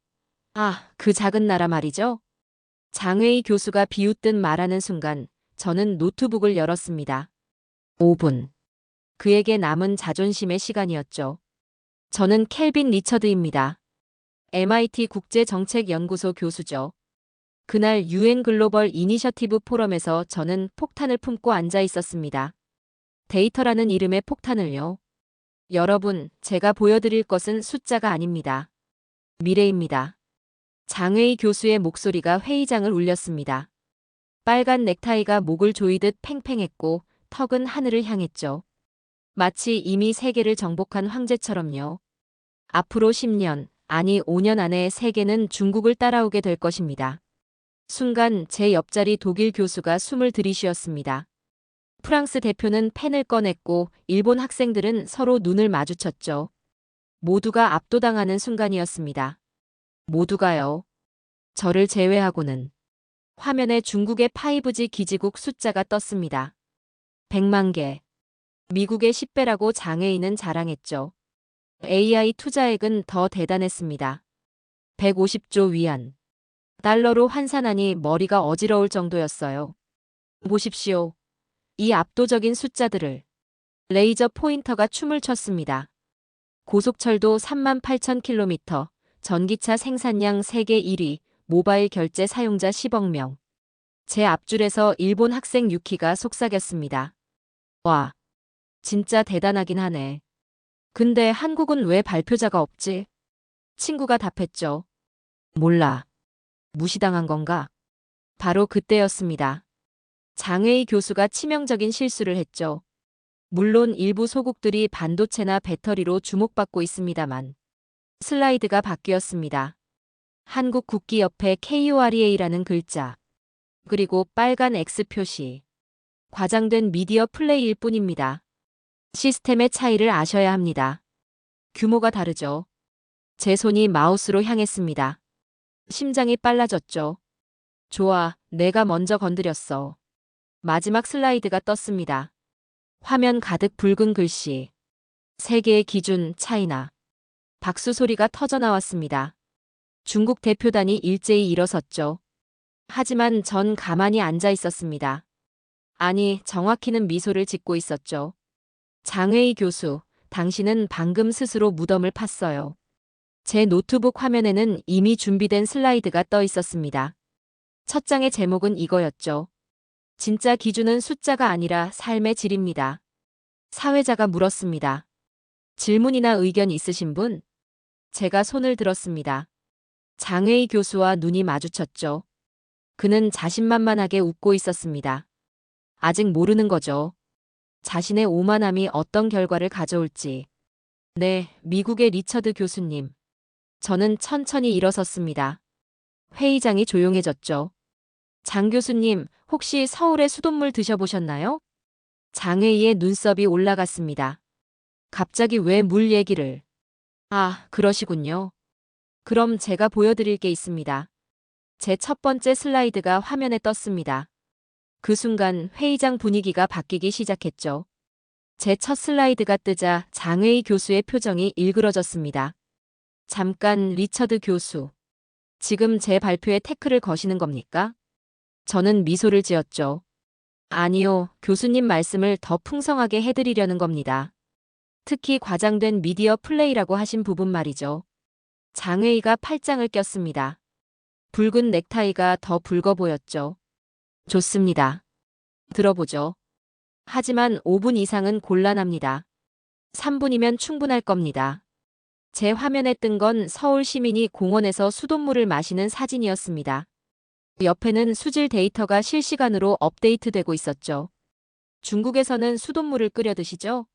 아, 그 작은 나라 말이죠? 장회의 교수가 비웃듯 말하는 순간 저는 노트북을 열었습니다. 5분. 그에게 남은 자존심의 시간이었죠. 저는 켈빈 리처드입니다. MIT 국제정책연구소 교수죠. 그날 UN 글로벌 이니셔티브 포럼에서 저는 폭탄을 품고 앉아 있었습니다. 데이터라는 이름의 폭탄을요. 여러분, 제가 보여드릴 것은 숫자가 아닙니다. 미래입니다. 장회의 교수의 목소리가 회의장을 울렸습니다. 빨간 넥타이가 목을 조이듯 팽팽했고 턱은 하늘을 향했죠. 마치 이미 세계를 정복한 황제처럼요. 앞으로 10년, 아니 5년 안에 세계는 중국을 따라오게 될 것입니다. 순간 제 옆자리 독일 교수가 숨을 들이쉬었습니다. 프랑스 대표는 펜을 꺼냈고 일본 학생들은 서로 눈을 마주쳤죠. 모두가 압도당하는 순간이었습니다. 모두가요. 저를 제외하고는. 화면에 중국의 5G 기지국 숫자가 떴습니다. 100만 개. 미국의 10배라고 장애인은 자랑했죠. AI 투자액은 더 대단했습니다. 150조 위안. 달러로 환산하니 머리가 어지러울 정도였어요. 보십시오. 이 압도적인 숫자들을. 레이저 포인터가 춤을 췄습니다. 고속철도 38,000km, 전기차 생산량 세계 1위, 모바일 결제 사용자 10억 명. 제 앞줄에서 일본 학생 유키가 속삭였습니다. 와, 진짜 대단하긴 하네. 근데 한국은 왜 발표자가 없지? 친구가 답했죠. 몰라. 무시당한 건가? 바로 그때였습니다. 장회의 교수가 치명적인 실수를 했죠. 물론 일부 소국들이 반도체나 배터리로 주목받고 있습니다만. 슬라이드가 바뀌었습니다. 한국 국기 옆에 KOREA라는 글자. 그리고 빨간 X 표시. 과장된 미디어 플레이일 뿐입니다. 시스템의 차이를 아셔야 합니다. 규모가 다르죠. 제 손이 마우스로 향했습니다. 심장이 빨라졌죠. 좋아, 내가 먼저 건드렸어. 마지막 슬라이드가 떴습니다. 화면 가득 붉은 글씨. 세계의 기준, 차이나. 박수 소리가 터져나왔습니다. 중국 대표단이 일제히 일어섰죠. 하지만 전 가만히 앉아 있었습니다. 아니, 정확히는 미소를 짓고 있었죠. 장회의 교수, 당신은 방금 스스로 무덤을 팠어요. 제 노트북 화면에는 이미 준비된 슬라이드가 떠 있었습니다. 첫 장의 제목은 이거였죠. 진짜 기준은 숫자가 아니라 삶의 질입니다. 사회자가 물었습니다. 질문이나 의견 있으신 분? 제가 손을 들었습니다. 장회의 교수와 눈이 마주쳤죠. 그는 자신만만하게 웃고 있었습니다. 아직 모르는 거죠. 자신의 오만함이 어떤 결과를 가져올지. 네, 미국의 리처드 교수님. 저는 천천히 일어섰습니다. 회의장이 조용해졌죠. 장 교수님, 혹시 서울의 수돗물 드셔보셨나요? 장회의의 눈썹이 올라갔습니다. 갑자기 왜 물 얘기를? 아, 그러시군요. 그럼 제가 보여드릴 게 있습니다. 제 첫 번째 슬라이드가 화면에 떴습니다. 그 순간 회의장 분위기가 바뀌기 시작했죠. 제 첫 슬라이드가 뜨자 장회의 교수의 표정이 일그러졌습니다. 잠깐, 리처드 교수. 지금 제 발표에 태클을 거시는 겁니까? 저는 미소를 지었죠. 아니요, 교수님 말씀을 더 풍성하게 해드리려는 겁니다. 특히 과장된 미디어 플레이라고 하신 부분 말이죠. 장회의가 팔짱을 꼈습니다. 붉은 넥타이가 더 붉어 보였죠. 좋습니다. 들어보죠. 하지만 5분 이상은 곤란합니다. 3분이면 충분할 겁니다. 제 화면에 뜬 건 서울 시민이 공원에서 수돗물을 마시는 사진이었습니다. 옆에는 수질 데이터가 실시간으로 업데이트되고 있었죠. 중국에서는 수돗물을 끓여 드시죠?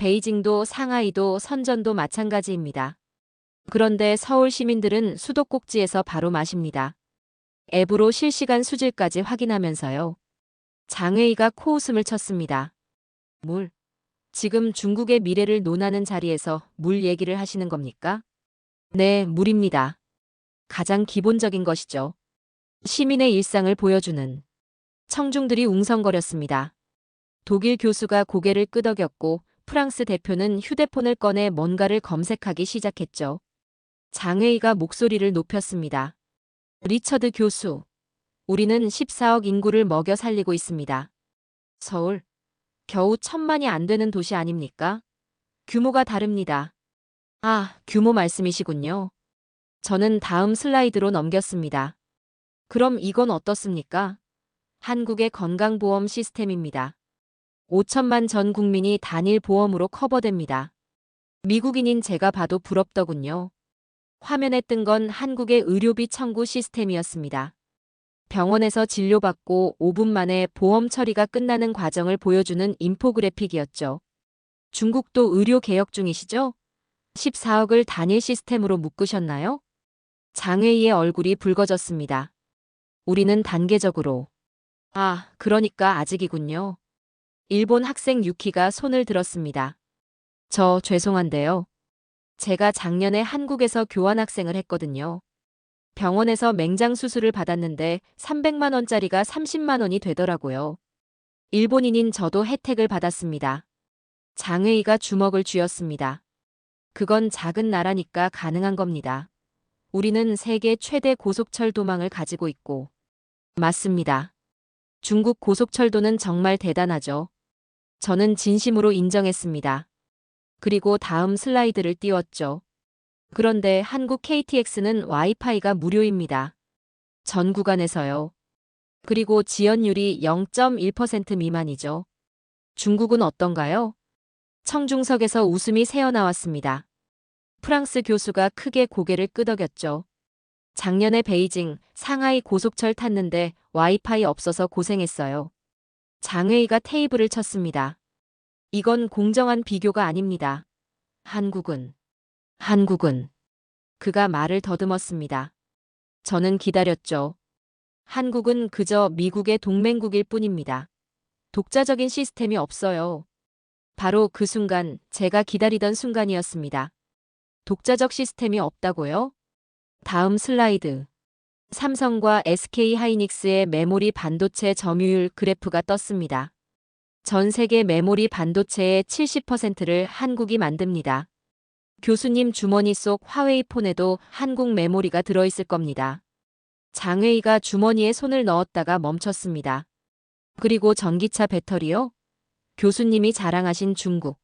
베이징도 상하이도 선전도 마찬가지입니다. 그런데 서울 시민들은 수도꼭지에서 바로 마십니다. 앱으로 실시간 수질까지 확인하면서요. 장웨이가 코웃음을 쳤습니다. 물. 지금 중국의 미래를 논하는 자리에서 물 얘기를 하시는 겁니까? 네, 물입니다. 가장 기본적인 것이죠. 시민의 일상을 보여주는. 청중들이 웅성거렸습니다. 독일 교수가 고개를 끄덕였고 프랑스 대표는 휴대폰을 꺼내 뭔가를 검색하기 시작했죠. 장웨이가 목소리를 높였습니다. 리처드 교수. 우리는 14억 인구를 먹여 살리고 있습니다. 서울. 겨우 1000만이 안 되는 도시 아닙니까? 규모가 다릅니다. 아, 규모 말씀이시군요. 저는 다음 슬라이드로 넘겼습니다. 그럼 이건 어떻습니까? 한국의 건강보험 시스템입니다. 5천만 전 국민이 단일 보험으로 커버됩니다. 미국인인 제가 봐도 부럽더군요. 화면에 뜬 건 한국의 의료비 청구 시스템이었습니다. 병원에서 진료받고 5분 만에 보험 처리가 끝나는 과정을 보여주는 인포그래픽이었죠. 중국도 의료 개혁 중이시죠? 14억을 단일 시스템으로 묶으셨나요? 장웨이의 얼굴이 붉어졌습니다. 우리는 단계적으로. 아, 그러니까 아직이군요. 일본 학생 유키가 손을 들었습니다. 저 죄송한데요. 제가 작년에 한국에서 교환학생을 했거든요. 병원에서 맹장 수술을 받았는데 300만 원짜리가 30만 원이 되더라고요. 일본인인 저도 혜택을 받았습니다. 장웨이가 주먹을 쥐었습니다. 그건 작은 나라니까 가능한 겁니다. 우리는 세계 최대 고속철도망을 가지고 있고. 맞습니다. 중국 고속철도는 정말 대단하죠. 저는 진심으로 인정했습니다. 그리고 다음 슬라이드를 띄웠죠. 그런데 한국 KTX는 와이파이가 무료입니다. 전 구간에서요. 그리고 지연율이 0.1% 미만이죠. 중국은 어떤가요? 청중석에서 웃음이 새어나왔습니다. 프랑스 교수가 크게 고개를 끄덕였죠. 작년에 베이징, 상하이 고속철 탔는데 와이파이 없어서 고생했어요. 장웨이가 테이블을 쳤습니다. 이건 공정한 비교가 아닙니다. 한국은. 그가 말을 더듬었습니다. 저는 기다렸죠. 한국은 그저 미국의 동맹국일 뿐입니다. 독자적인 시스템이 없어요. 바로 그 순간, 제가 기다리던 순간이었습니다. 독자적 시스템이 없다고요? 다음 슬라이드. 삼성과 SK 하이닉스의 메모리 반도체 점유율 그래프가 떴습니다. 전 세계 메모리 반도체의 70%를 한국이 만듭니다. 교수님 주머니 속 화웨이 폰에도 한국 메모리가 들어있을 겁니다. 장웨이가 주머니에 손을 넣었다가 멈췄습니다. 그리고 전기차 배터리요? 교수님이 자랑하신 중국.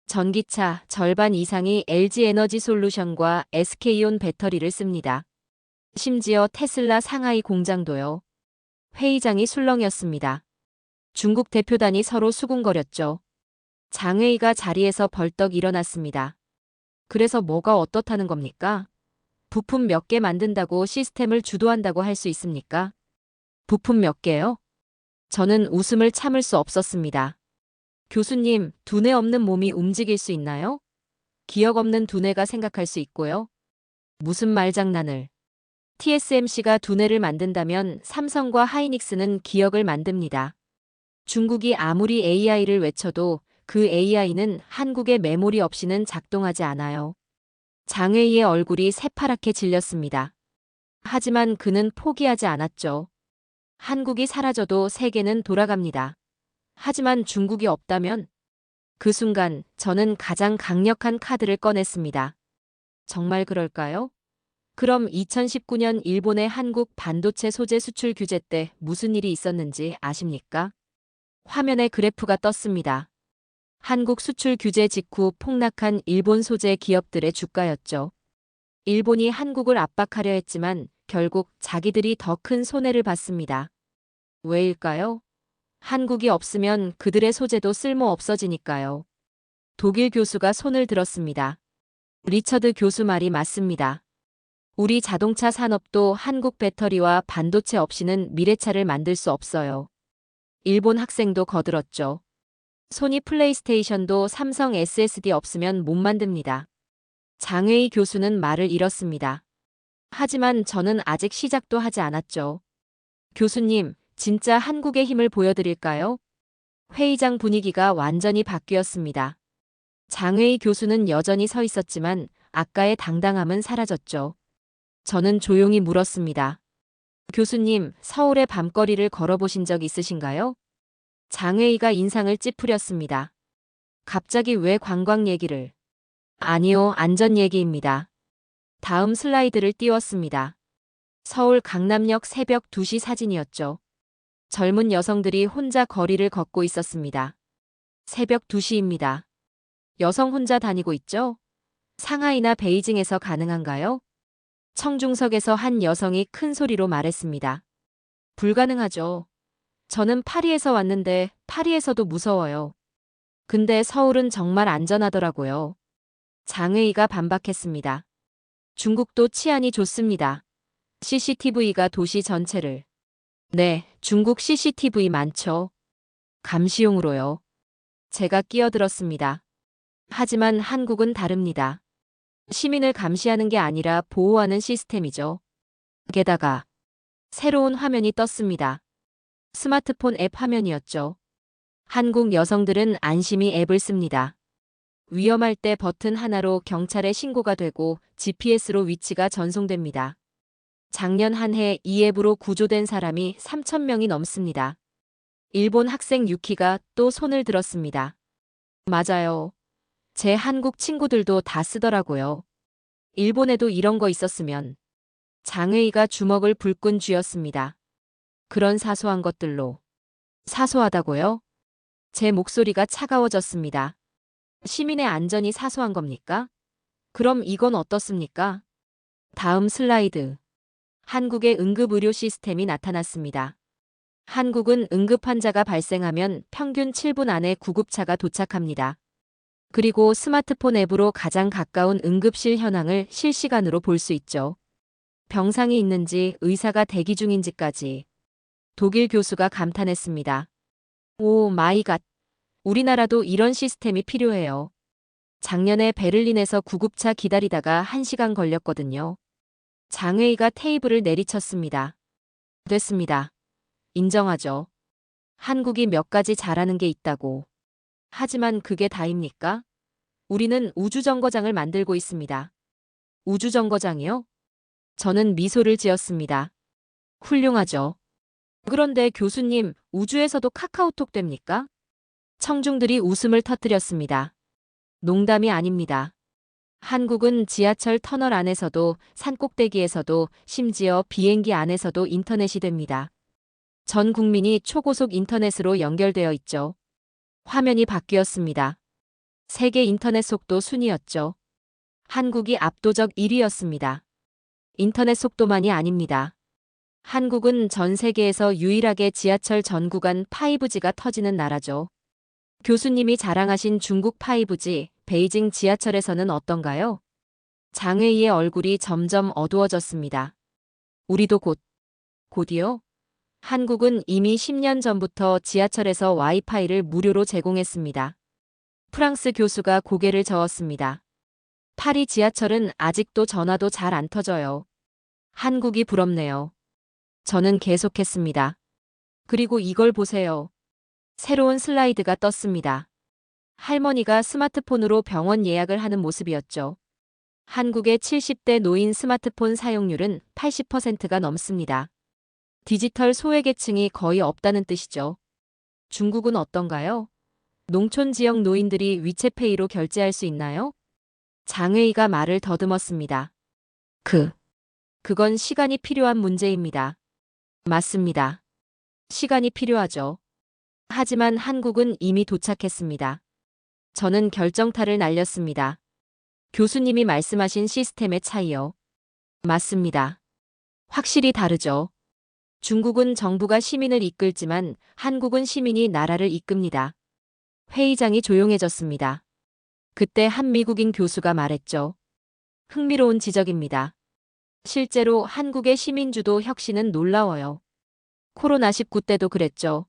전기차 절반 이상이 LG 에너지 솔루션과 SK온 배터리를 씁니다. 심지어 테슬라 상하이 공장도요. 회의장이 술렁이었습니다. 중국 대표단이 서로 수군거렸죠. 장웨이가 자리에서 벌떡 일어났습니다. 그래서 뭐가 어떻다는 겁니까? 부품 몇 개 만든다고 시스템을 주도한다고 할 수 있습니까? 부품 몇 개요? 저는 웃음을 참을 수 없었습니다. 교수님, 두뇌 없는 몸이 움직일 수 있나요? 기억 없는 두뇌가 생각할 수 있고요. 무슨 말장난을. TSMC가 두뇌를 만든다면 삼성과 하이닉스는 기억을 만듭니다. 중국이 아무리 AI를 외쳐도 그 AI는 한국의 메모리 없이는 작동하지 않아요. 장웨이의 얼굴이 새파랗게 질렸습니다. 하지만 그는 포기하지 않았죠. 한국이 사라져도 세계는 돌아갑니다. 하지만 중국이 없다면? 그 순간 저는 가장 강력한 카드를 꺼냈습니다. 정말 그럴까요? 그럼 2019년 일본의 한국 반도체 소재 수출 규제 때 무슨 일이 있었는지 아십니까? 화면에 그래프가 떴습니다. 한국 수출 규제 직후 폭락한 일본 소재 기업들의 주가였죠. 일본이 한국을 압박하려 했지만 결국 자기들이 더 큰 손해를 봤습니다. 왜일까요? 한국이 없으면 그들의 소재도 쓸모 없어지니까요. 독일 교수가 손을 들었습니다. 리처드 교수 말이 맞습니다. 우리 자동차 산업도 한국 배터리와 반도체 없이는 미래차를 만들 수 없어요. 일본 학생도 거들었죠. 소니 플레이스테이션도 삼성 SSD 없으면 못 만듭니다. 장웨이 교수는 말을 잃었습니다. 하지만 저는 아직 시작도 하지 않았죠. 교수님, 진짜 한국의 힘을 보여드릴까요? 회의장 분위기가 완전히 바뀌었습니다. 장웨이 교수는 여전히 서 있었지만 아까의 당당함은 사라졌죠. 저는 조용히 물었습니다. 교수님, 서울의 밤거리를 걸어보신 적 있으신가요? 장웨이가 인상을 찌푸렸습니다. 갑자기 왜 관광 얘기를? 아니요, 안전 얘기입니다. 다음 슬라이드를 띄웠습니다. 서울 강남역 새벽 2시 사진이었죠. 젊은 여성들이 혼자 거리를 걷고 있었습니다. 새벽 2시입니다. 여성 혼자 다니고 있죠? 상하이나 베이징에서 가능한가요? 청중석에서 한 여성이 큰 소리로 말했습니다. 불가능하죠. 저는 파리에서 왔는데 파리에서도 무서워요. 근데 서울은 정말 안전하더라고요. 장웨이가 반박했습니다. 중국도 치안이 좋습니다. CCTV가 도시 전체를. 네, 중국 CCTV 많죠. 감시용으로요. 제가 끼어들었습니다. 하지만 한국은 다릅니다. 시민을 감시하는 게 아니라 보호하는 시스템이죠. 게다가 새로운 화면이 떴습니다. 스마트폰 앱 화면이었죠. 한국 여성들은 안심이 앱을 씁니다. 위험할 때 버튼 하나로 경찰에 신고가 되고 GPS로 위치가 전송됩니다. 작년 한 해 이 앱으로 구조된 사람이 3,000명이 넘습니다. 일본 학생 유키가 또 손을 들었습니다. 맞아요. 제 한국 친구들도 다 쓰더라고요. 일본에도 이런 거 있었으면. 장웨이가 주먹을 불끈 쥐었습니다. 그런 사소한 것들로. 사소하다고요? 제 목소리가 차가워졌습니다. 시민의 안전이 사소한 겁니까? 그럼 이건 어떻습니까? 다음 슬라이드. 한국의 응급의료 시스템이 나타났습니다. 한국은 응급환자가 발생하면 평균 7분 안에 구급차가 도착합니다. 그리고 스마트폰 앱으로 가장 가까운 응급실 현황을 실시간으로 볼 수 있죠. 병상이 있는지 의사가 대기 중인지까지. 독일 교수가 감탄했습니다. 오 마이 갓. 우리나라도 이런 시스템이 필요해요. 작년에 베를린에서 구급차 기다리다가 1시간 걸렸거든요. 장웨이가 테이블을 내리쳤습니다. 됐습니다. 인정하죠. 한국이 몇 가지 잘하는 게 있다고. 하지만 그게 다입니까? 우리는 우주정거장을 만들고 있습니다. 우주정거장이요? 저는 미소를 지었습니다. 훌륭하죠. 그런데 교수님, 우주에서도 카카오톡 됩니까? 청중들이 웃음을 터뜨렸습니다. 농담이 아닙니다. 한국은 지하철 터널 안에서도 산꼭대기에서도 심지어 비행기 안에서도 인터넷이 됩니다. 전 국민이 초고속 인터넷으로 연결되어 있죠. 화면이 바뀌었습니다. 세계 인터넷 속도 순위였죠. 한국이 압도적 1위였습니다. 인터넷 속도만이 아닙니다. 한국은 전 세계에서 유일하게 지하철 전 구간 5G가 터지는 나라죠. 교수님이 자랑하신 중국 5G, 베이징 지하철에서는 어떤가요? 장웨이의 얼굴이 점점 어두워졌습니다. 우리도 곧이요? 한국은 이미 10년 전부터 지하철에서 와이파이를 무료로 제공했습니다. 프랑스 교수가 고개를 저었습니다. 파리 지하철은 아직도 전화도 잘 안 터져요. 한국이 부럽네요. 저는 계속했습니다. 그리고 이걸 보세요. 새로운 슬라이드가 떴습니다. 할머니가 스마트폰으로 병원 예약을 하는 모습이었죠. 한국의 70대 노인 스마트폰 사용률은 80%가 넘습니다. 디지털 소외계층이 거의 없다는 뜻이죠. 중국은 어떤가요? 농촌 지역 노인들이 위챗페이로 결제할 수 있나요? 장웨이가 말을 더듬었습니다. 그건 시간이 필요한 문제입니다. 맞습니다. 시간이 필요하죠. 하지만 한국은 이미 도착했습니다. 저는 결정타를 날렸습니다. 교수님이 말씀하신 시스템의 차이요. 맞습니다. 확실히 다르죠. 중국은 정부가 시민을 이끌지만 한국은 시민이 나라를 이끕니다. 회의장이 조용해졌습니다. 그때 한 미국인 교수가 말했죠. 흥미로운 지적입니다. 실제로 한국의 시민주도 혁신은 놀라워요. 코로나19 때도 그랬죠.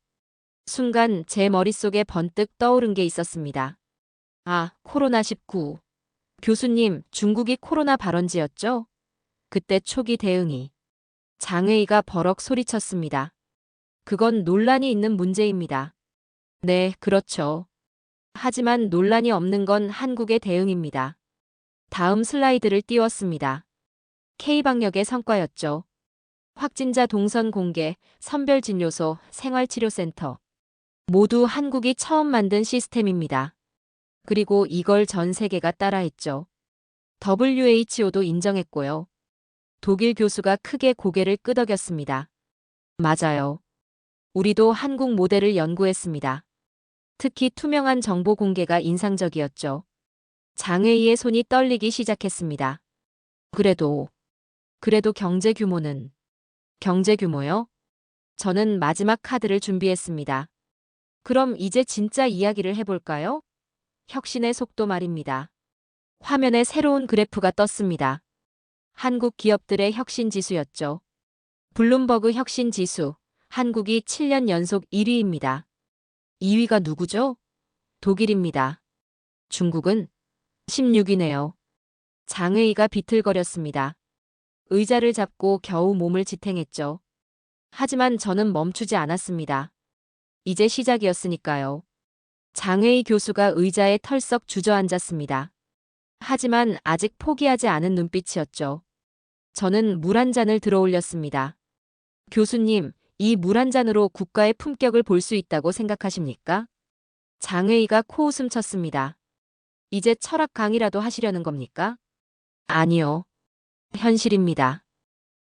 순간 제 머릿속에 번뜩 떠오른 게 있었습니다. 아, 코로나19. 교수님, 중국이 코로나 발원지였죠? 그때 초기 대응이. 장회의가 버럭 소리쳤습니다. 그건 논란이 있는 문제입니다. 네, 그렇죠. 하지만 논란이 없는 건 한국의 대응입니다. 다음 슬라이드를 띄웠습니다. K방역의 성과였죠. 확진자 동선 공개, 선별진료소, 생활치료센터. 모두 한국이 처음 만든 시스템입니다. 그리고 이걸 전 세계가 따라했죠. WHO도 인정했고요. 독일 교수가 크게 고개를 끄덕였습니다. 맞아요. 우리도 한국 모델을 연구했습니다. 특히 투명한 정보 공개가 인상적이었죠. 장회의의 손이 떨리기 시작했습니다. 그래도 경제 규모는? 경제 규모요? 저는 마지막 카드를 준비했습니다. 그럼 이제 진짜 이야기를 해볼까요? 혁신의 속도 말입니다. 화면에 새로운 그래프가 떴습니다. 한국 기업들의 혁신 지수였죠. 블룸버그 혁신 지수, 한국이 7년 연속 1위입니다. 2위가 누구죠? 독일입니다. 중국은 16위네요. 장회의가 비틀거렸습니다. 의자를 잡고 겨우 몸을 지탱했죠. 하지만 저는 멈추지 않았습니다. 이제 시작이었으니까요. 장회의 교수가 의자에 털썩 주저앉았습니다. 하지만 아직 포기하지 않은 눈빛이었죠. 저는 물 한 잔을 들어 올렸습니다. 교수님, 이 물 한 잔으로 국가의 품격을 볼 수 있다고 생각하십니까? 장회의가 코웃음 쳤습니다. 이제 철학 강의라도 하시려는 겁니까? 아니요. 현실입니다.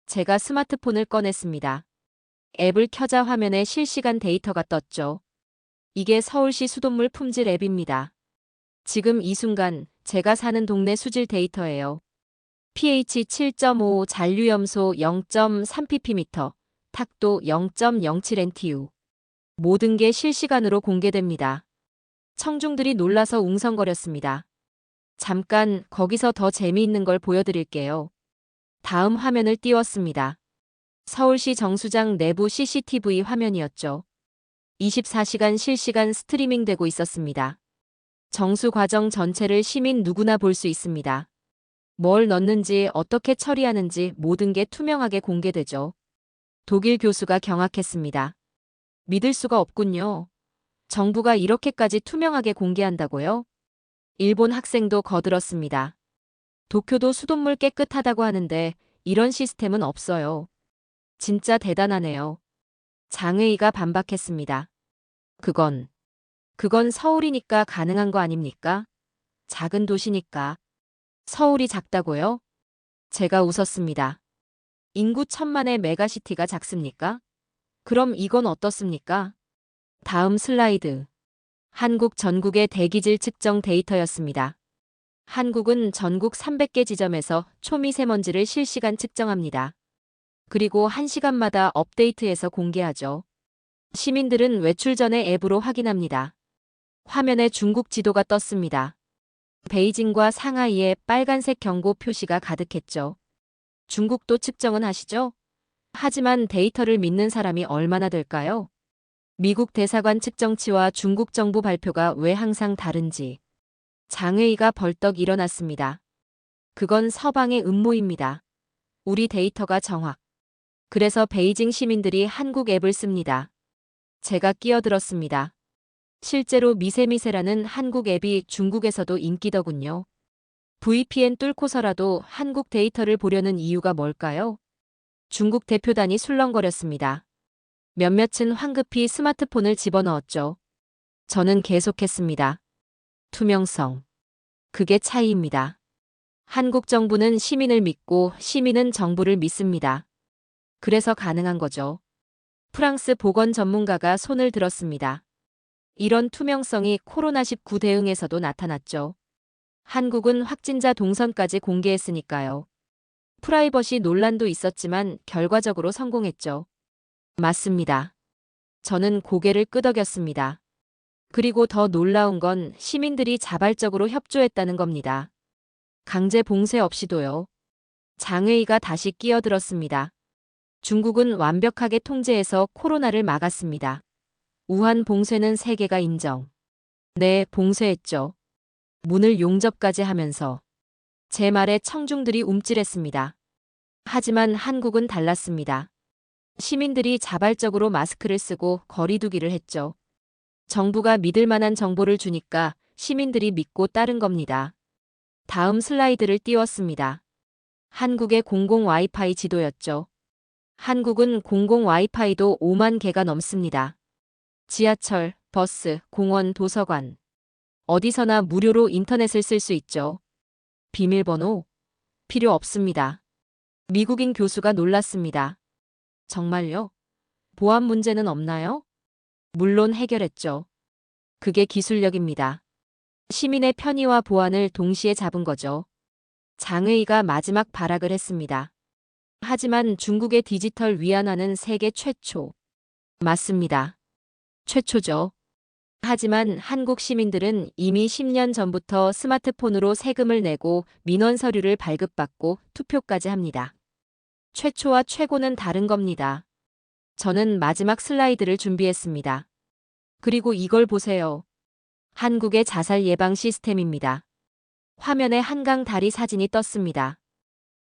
제가 스마트폰을 꺼냈습니다. 앱을 켜자 화면에 실시간 데이터가 떴죠. 이게 서울시 수돗물 품질 앱입니다. 지금 이 순간 제가 사는 동네 수질 데이터예요. pH 7.5, 잔류염소 0.3ppm, 탁도 0.07NTU. 모든 게 실시간으로 공개됩니다. 청중들이 놀라서 웅성거렸습니다. 잠깐 거기서 더 재미있는 걸 보여드릴게요. 다음 화면을 띄웠습니다. 서울시 정수장 내부 CCTV 화면이었죠. 24시간 실시간 스트리밍 되고 있었습니다. 정수 과정 전체를 시민 누구나 볼 수 있습니다. 뭘 넣는지 어떻게 처리하는지 모든 게 투명하게 공개되죠. 독일 교수가 경악했습니다. 믿을 수가 없군요. 정부가 이렇게까지 투명하게 공개한다고요? 일본 학생도 거들었습니다. 도쿄도 수돗물 깨끗하다고 하는데 이런 시스템은 없어요. 진짜 대단하네요. 장회의가 반박했습니다. 그건 서울이니까 가능한 거 아닙니까? 작은 도시니까. 서울이 작다고요? 제가 웃었습니다. 인구 1000만의 메가시티가 작습니까? 그럼 이건 어떻습니까? 다음 슬라이드. 한국 전국의 대기질 측정 데이터였습니다. 한국은 전국 300개 지점에서 초미세먼지를 실시간 측정합니다. 그리고 1시간마다 업데이트해서 공개하죠. 시민들은 외출 전에 앱으로 확인합니다. 화면에 중국 지도가 떴습니다. 베이징과 상하이에 빨간색 경고 표시가 가득했죠. 중국도 측정은 하시죠? 하지만 데이터를 믿는 사람이 얼마나 될까요? 미국 대사관 측정치와 중국 정부 발표가 왜 항상 다른지. 장회의가 벌떡 일어났습니다. 그건 서방의 음모입니다. 우리 데이터가 정확. 그래서 베이징 시민들이 한국 앱을 씁니다. 제가 끼어들었습니다. 실제로 미세미세라는 한국 앱이 중국에서도 인기더군요. VPN 뚫고서라도 한국 데이터를 보려는 이유가 뭘까요? 중국 대표단이 술렁거렸습니다. 몇몇은 황급히 스마트폰을 집어넣었죠. 저는 계속했습니다. 투명성. 그게 차이입니다. 한국 정부는 시민을 믿고 시민은 정부를 믿습니다. 그래서 가능한 거죠. 프랑스 보건 전문가가 손을 들었습니다. 이런 투명성이 코로나19 대응에서도 나타났죠. 한국은 확진자 동선까지 공개했으니까요. 프라이버시 논란도 있었지만 결과적으로 성공했죠. 맞습니다. 저는 고개를 끄덕였습니다. 그리고 더 놀라운 건 시민들이 자발적으로 협조했다는 겁니다. 강제 봉쇄 없이도요. 장회의가 다시 끼어들었습니다. 중국은 완벽하게 통제해서 코로나를 막았습니다. 우한 봉쇄는 세계가 인정. 네, 봉쇄했죠. 문을 용접까지 하면서. 제 말에 청중들이 움찔했습니다. 하지만 한국은 달랐습니다. 시민들이 자발적으로 마스크를 쓰고 거리두기를 했죠. 정부가 믿을 만한 정보를 주니까 시민들이 믿고 따른 겁니다. 다음 슬라이드를 띄웠습니다. 한국의 공공 와이파이 지도였죠. 한국은 공공 와이파이도 5만 개가 넘습니다. 지하철, 버스, 공원, 도서관. 어디서나 무료로 인터넷을 쓸 수 있죠. 비밀번호? 필요 없습니다. 미국인 교수가 놀랐습니다. 정말요? 보안 문제는 없나요? 물론 해결했죠. 그게 기술력입니다. 시민의 편의와 보안을 동시에 잡은 거죠. 장의가 마지막 발악을 했습니다. 하지만 중국의 디지털 위안화는 세계 최초. 맞습니다. 최초죠. 하지만 한국 시민들은 이미 10년 전부터 스마트폰으로 세금을 내고 민원 서류를 발급받고 투표까지 합니다. 최초와 최고는 다른 겁니다. 저는 마지막 슬라이드를 준비했습니다. 그리고 이걸 보세요. 한국의 자살 예방 시스템입니다. 화면에 한강 다리 사진이 떴습니다.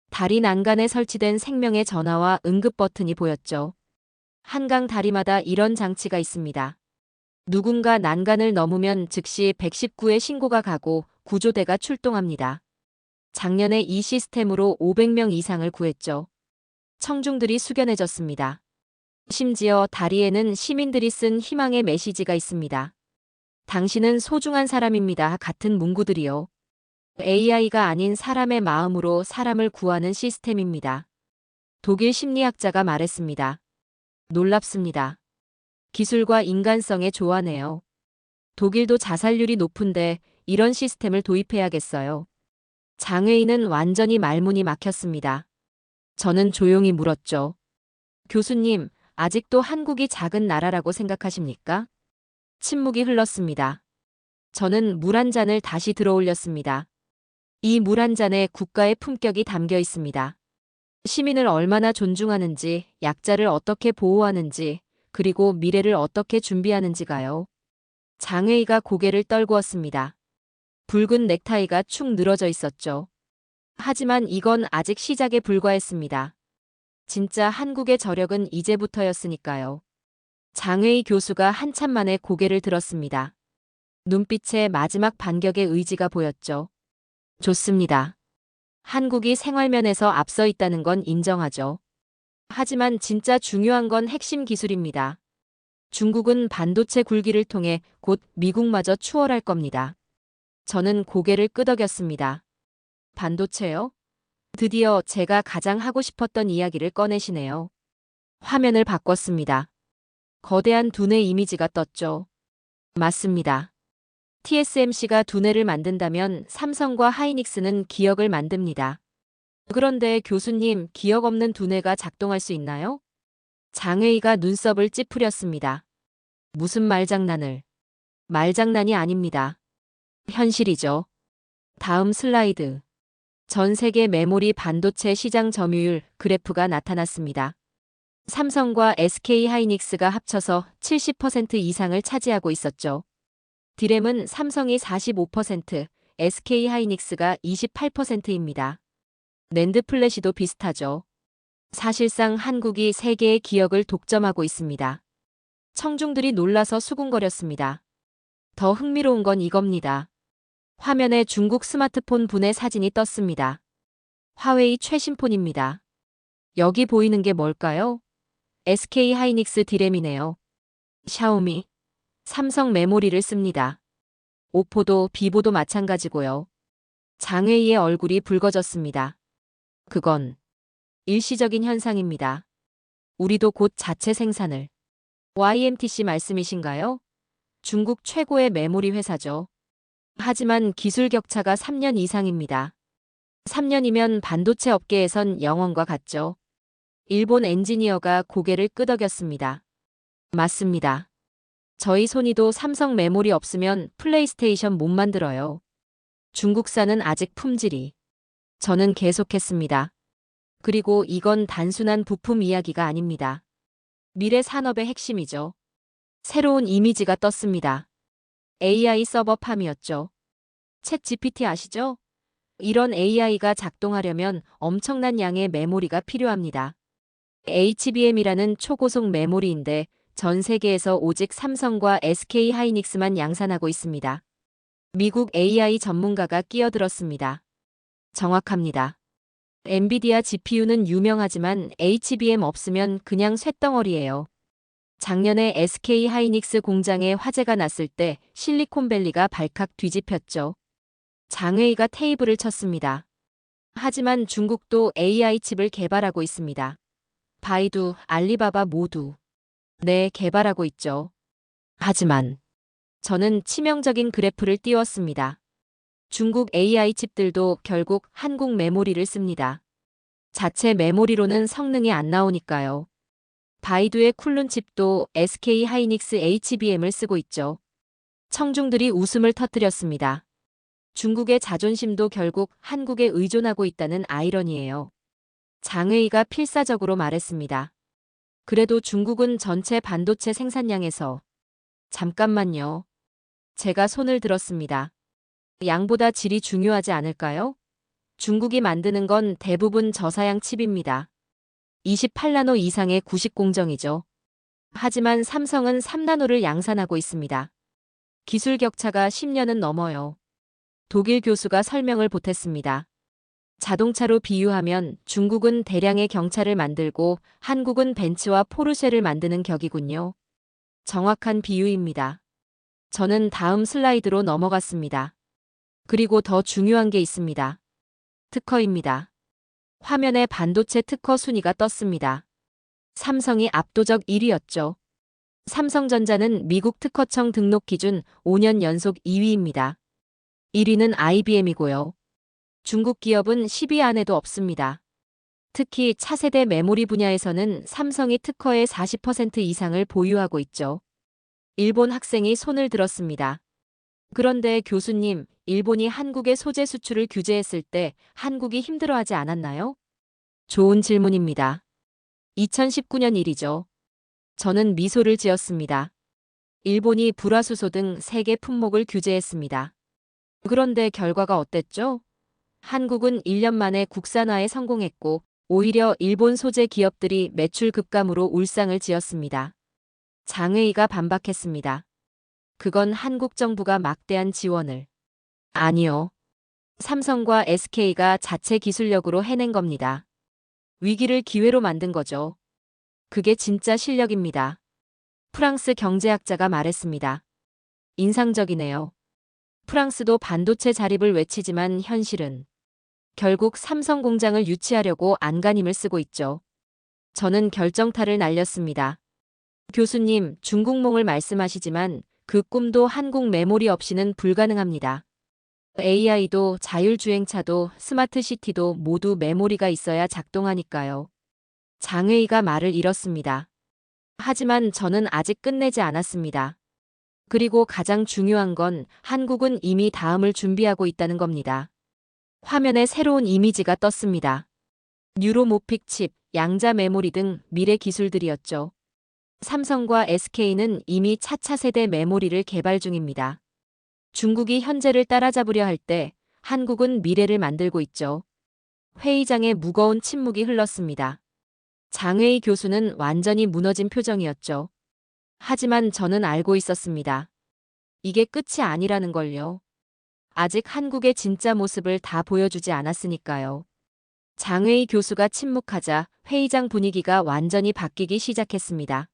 다리 난간에 설치된 생명의 전화와 응급 버튼이 보였죠. 한강 다리마다 이런 장치가 있습니다. 누군가 난간을 넘으면 즉시 119에 신고가 가고 구조대가 출동합니다. 작년에 이 시스템으로 500명 이상을 구했죠. 청중들이 숙연해졌습니다. 심지어 다리에는 시민들이 쓴 희망의 메시지가 있습니다. 당신은 소중한 사람입니다. 같은 문구들이요. AI가 아닌 사람의 마음으로 사람을 구하는 시스템입니다. 독일 심리학자가 말했습니다. 놀랍습니다. 기술과 인간성의 조화네요. 독일도 자살률이 높은데 이런 시스템을 도입해야겠어요. 장애인은 완전히 말문이 막혔습니다. 저는 조용히 물었죠. 교수님, 아직도 한국이 작은 나라라고 생각하십니까? 침묵이 흘렀습니다. 저는 물 한 잔을 다시 들어올렸습니다. 이 물 한 잔에 국가의 품격이 담겨 있습니다. 시민을 얼마나 존중하는지, 약자를 어떻게 보호하는지, 그리고 미래를 어떻게 준비하는지가요. 장애의가 고개를 떨구었습니다. 붉은 넥타이가 축 늘어져 있었죠. 하지만 이건 아직 시작에 불과했습니다. 진짜 한국의 저력은 이제부터였으니까요. 장혜희 교수가 한참 만에 고개를 들었습니다. 눈빛에 마지막 반격의 의지가 보였죠. 좋습니다. 한국이 생활면에서 앞서 있다는 건 인정하죠. 하지만 진짜 중요한 건 핵심 기술입니다. 중국은 반도체 굴기를 통해 곧 미국마저 추월할 겁니다. 저는 고개를 끄덕였습니다. 반도체요? 드디어 제가 가장 하고 싶었던 이야기를 꺼내시네요. 화면을 바꿨습니다. 거대한 두뇌 이미지가 떴죠. 맞습니다. TSMC가 두뇌를 만든다면 삼성과 하이닉스는 기억을 만듭니다. 그런데 교수님, 기억 없는 두뇌가 작동할 수 있나요? 장혜희가 눈썹을 찌푸렸습니다. 무슨 말장난을. 말장난이 아닙니다. 현실이죠. 다음 슬라이드. 전 세계 메모리 반도체 시장 점유율 그래프가 나타났습니다. 삼성과 SK 하이닉스가 합쳐서 70% 이상을 차지하고 있었죠. 디램은 삼성이 45%, SK 하이닉스가 28%입니다. 낸드 플래시도 비슷하죠. 사실상 한국이 세계의 기억을 독점하고 있습니다. 청중들이 놀라서 수군거렸습니다. 더 흥미로운 건 이겁니다. 화면에 중국 스마트폰 분의 사진이 떴습니다. 화웨이 최신폰입니다. 여기 보이는 게 뭘까요? SK 하이닉스 디램이네요. 샤오미, 삼성 메모리를 씁니다. 오포도 비보도 마찬가지고요. 장혜희의 얼굴이 붉어졌습니다. 그건 일시적인 현상입니다. 우리도 곧 자체 생산을. YMTC 말씀이신가요? 중국 최고의 메모리 회사죠. 하지만 기술 격차가 3년 이상입니다. 3년이면 반도체 업계에선 영원과 같죠. 일본 엔지니어가 고개를 끄덕였습니다. 맞습니다. 저희 소니도 삼성 메모리 없으면 플레이스테이션 못 만들어요. 중국산은 아직 품질이. 저는 계속했습니다. 그리고 이건 단순한 부품 이야기가 아닙니다. 미래 산업의 핵심이죠. 새로운 이미지가 떴습니다. AI 서버팜이었죠. 챗 GPT 아시죠? 이런 AI가 작동하려면 엄청난 양의 메모리가 필요합니다. HBM이라는 초고속 메모리인데 전 세계에서 오직 삼성과 SK 하이닉스만 양산하고 있습니다. 미국 AI 전문가가 끼어들었습니다. 정확합니다. 엔비디아 GPU는 유명하지만 HBM 없으면 그냥 쇳덩어리예요. 작년에 SK 하이닉스 공장에 화재가 났을 때 실리콘밸리가 발칵 뒤집혔죠. 장웨이가 테이블을 쳤습니다. 하지만 중국도 AI 칩을 개발하고 있습니다. 바이두, 알리바바 모두. 네, 개발하고 있죠. 하지만 저는 치명적인 그래프를 띄웠습니다. 중국 AI 칩들도 결국 한국 메모리를 씁니다. 자체 메모리로는 성능이 안 나오니까요. 바이두의 쿨룬 칩도 SK 하이닉스 HBM을 쓰고 있죠. 청중들이 웃음을 터뜨렸습니다. 중국의 자존심도 결국 한국에 의존하고 있다는 아이러니예요. 장웨이가 필사적으로 말했습니다. 그래도 중국은 전체 반도체 생산량에서 잠깐만요. 제가 손을 들었습니다. 양보다 질이 중요하지 않을까요? 중국이 만드는 건 대부분 저사양 칩입니다. 28나노 이상의 구식 공정이죠. 하지만 삼성은 3나노를 양산하고 있습니다. 기술 격차가 10년은 넘어요. 독일 교수가 설명을 보탰습니다. 자동차로 비유하면 중국은 대량의 경차를 만들고 한국은 벤츠와 포르쉐를 만드는 격이군요. 정확한 비유입니다. 저는 다음 슬라이드로 넘어갔습니다. 그리고 더 중요한 게 있습니다. 특허입니다. 화면에 반도체 특허 순위가 떴습니다. 삼성이 압도적 1위였죠. 삼성전자는 미국 특허청 등록 기준 5년 연속 2위입니다. 1위는 IBM이고요. 중국 기업은 10위 안에도 없습니다. 특히 차세대 메모리 분야에서는 삼성이 특허의 40% 이상을 보유하고 있죠. 일본 학생이 손을 들었습니다. 그런데 교수님, 일본이 한국의 소재 수출을 규제했을 때 한국이 힘들어하지 않았나요? 좋은 질문입니다. 2019년 일이죠. 저는 미소를 지었습니다. 일본이 불화수소 등 세계 품목을 규제했습니다. 그런데 결과가 어땠죠? 한국은 1년 만에 국산화에 성공했고 오히려 일본 소재 기업들이 매출 급감으로 울상을 지었습니다. 장웨이가 반박했습니다. 그건 한국 정부가 막대한 지원을. 아니요. 삼성과 SK가 자체 기술력으로 해낸 겁니다. 위기를 기회로 만든 거죠. 그게 진짜 실력입니다. 프랑스 경제학자가 말했습니다. 인상적이네요. 프랑스도 반도체 자립을 외치지만 현실은 결국 삼성 공장을 유치하려고 안간힘을 쓰고 있죠. 저는 결정타를 날렸습니다. 교수님, 중국몽을 말씀하시지만 그 꿈도 한국 메모리 없이는 불가능합니다. AI도 자율주행차도 스마트시티도 모두 메모리가 있어야 작동하니까요. 장웨이가 말을 잃었습니다. 하지만 저는 아직 끝내지 않았습니다. 그리고 가장 중요한 건 한국은 이미 다음을 준비하고 있다는 겁니다. 화면에 새로운 이미지가 떴습니다. 뉴로모픽 칩, 양자 메모리 등 미래 기술들이었죠. 삼성과 SK는 이미 차차 세대 메모리를 개발 중입니다. 중국이 현재를 따라잡으려 할 때 한국은 미래를 만들고 있죠. 회의장에 무거운 침묵이 흘렀습니다. 장웨이 교수는 완전히 무너진 표정이었죠. 하지만 저는 알고 있었습니다. 이게 끝이 아니라는 걸요. 아직 한국의 진짜 모습을 다 보여주지 않았으니까요. 장웨이 교수가 침묵하자 회의장 분위기가 완전히 바뀌기 시작했습니다.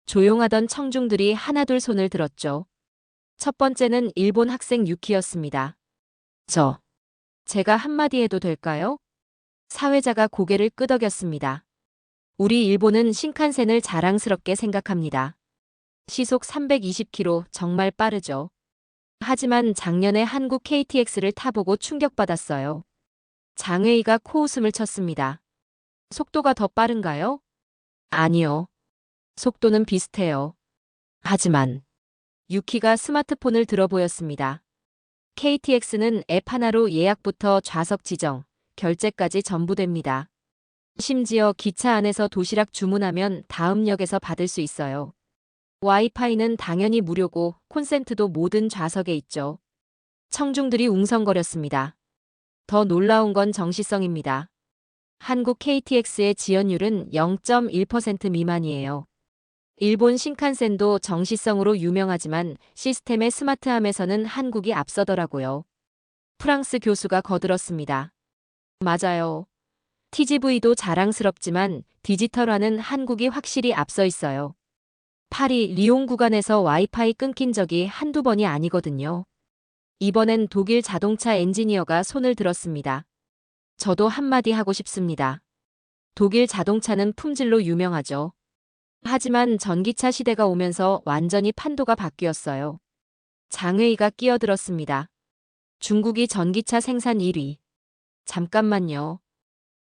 조용하던 청중들이 하나둘 손을 들었죠. 첫 번째는 일본 학생 유키였습니다. 제가 한마디 해도 될까요? 사회자가 고개를 끄덕였습니다. 우리 일본은 신칸센을 자랑스럽게 생각합니다. 시속 320km 정말 빠르죠. 하지만 작년에 한국 KTX를 타보고 충격받았어요. 장웨이가 코웃음을 쳤습니다. 속도가 더 빠른가요? 아니요. 속도는 비슷해요. 하지만 유키가 스마트폰을 들어 보였습니다. KTX는 앱 하나로 예약부터 좌석 지정, 결제까지 전부 됩니다. 심지어 기차 안에서 도시락 주문하면 다음 역에서 받을 수 있어요. 와이파이는 당연히 무료고 콘센트도 모든 좌석에 있죠. 청중들이 웅성거렸습니다. 더 놀라운 건 정시성입니다. 한국 KTX의 지연율은 0.1% 미만이에요. 일본 신칸센도 정시성으로 유명하지만 시스템의 스마트함에서는 한국이 앞서더라고요. 프랑스 교수가 거들었습니다. 맞아요. TGV도 자랑스럽지만 디지털화는 한국이 확실히 앞서 있어요. 파리 리옹 구간에서 와이파이 끊긴 적이 한두 번이 아니거든요. 이번엔 독일 자동차 엔지니어가 손을 들었습니다. 저도 한마디 하고 싶습니다. 독일 자동차는 품질로 유명하죠. 하지만 전기차 시대가 오면서 완전히 판도가 바뀌었어요. 장회의가 끼어들었습니다. 중국이 전기차 생산 1위. 잠깐만요.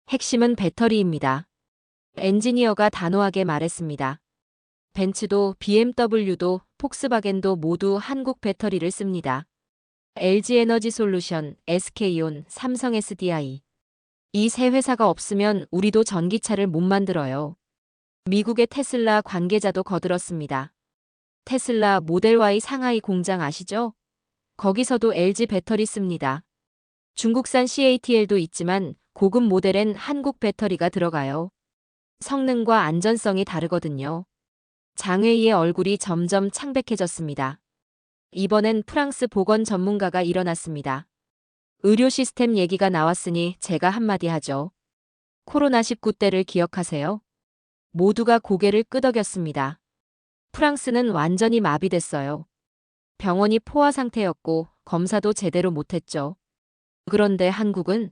핵심은 배터리입니다. 엔지니어가 단호하게 말했습니다. 벤츠도 BMW도 폭스바겐도 모두 한국 배터리를 씁니다. LG에너지솔루션, SK온, 삼성 SDI. 이 세 회사가 없으면 우리도 전기차를 못 만들어요. 미국의 테슬라 관계자도 거들었습니다. 테슬라 모델 Y 상하이 공장 아시죠? 거기서도 LG 배터리 씁니다. 중국산 CATL도 있지만 고급 모델엔 한국 배터리가 들어가요. 성능과 안전성이 다르거든요. 장회의의 얼굴이 점점 창백해졌습니다. 이번엔 프랑스 보건 전문가가 일어났습니다. 의료 시스템 얘기가 나왔으니 제가 한마디 하죠. 코로나19 때를 기억하세요? 모두가 고개를 끄덕였습니다. 프랑스는 완전히 마비됐어요. 병원이 포화 상태였고 검사도 제대로 못했죠. 그런데 한국은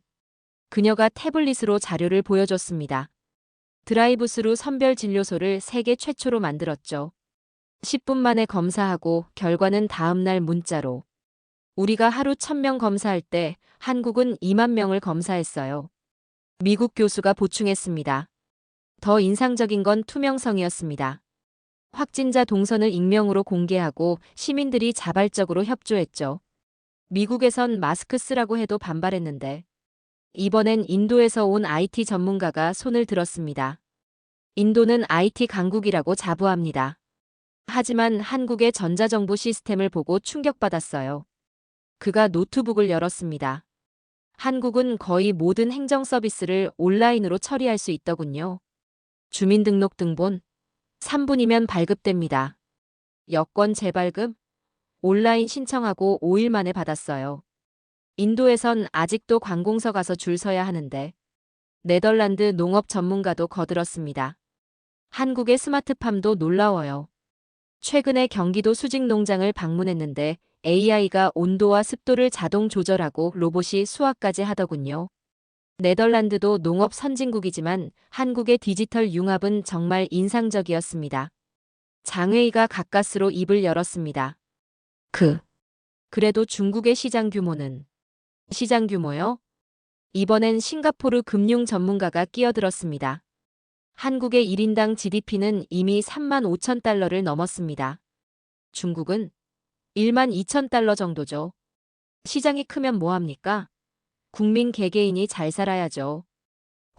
그녀가 태블릿으로 자료를 보여줬습니다. 드라이브스루 선별 진료소를 세계 최초로 만들었죠. 10분 만에 검사하고 결과는 다음날 문자로. 우리가 하루 1000명 검사할 때 한국은 2만 명을 검사했어요. 미국 교수가 보충했습니다. 더 인상적인 건 투명성이었습니다. 확진자 동선을 익명으로 공개하고 시민들이 자발적으로 협조했죠. 미국에선 마스크 쓰라고 해도 반발했는데 이번엔 인도에서 온 IT 전문가가 손을 들었습니다. 인도는 IT 강국이라고 자부합니다. 하지만 한국의 전자정부 시스템을 보고 충격받았어요. 그가 노트북을 열었습니다. 한국은 거의 모든 행정 서비스를 온라인으로 처리할 수 있더군요. 주민등록등본 3분이면 발급됩니다. 여권 재발급 온라인 신청하고 5일 만에 받았어요. 인도에선 아직도 관공서 가서 줄 서야 하는데 네덜란드 농업 전문가도 거들었습니다. 한국의 스마트팜도 놀라워요. 최근에 경기도 수직 농장을 방문했는데 AI가 온도와 습도를 자동 조절하고 로봇이 수확까지 하더군요. 네덜란드도 농업 선진국이지만 한국의 디지털 융합은 정말 인상적이었습니다. 장회의가 가까스로 입을 열었습니다. 그래도 중국의 시장 규모는? 시장 규모요? 이번엔 싱가포르 금융 전문가가 끼어들었습니다. 한국의 1인당 GDP는 이미 3만 5천 달러를 넘었습니다. 중국은 1만 2천 달러 정도죠. 시장이 크면 뭐합니까? 국민 개개인이 잘 살아야죠.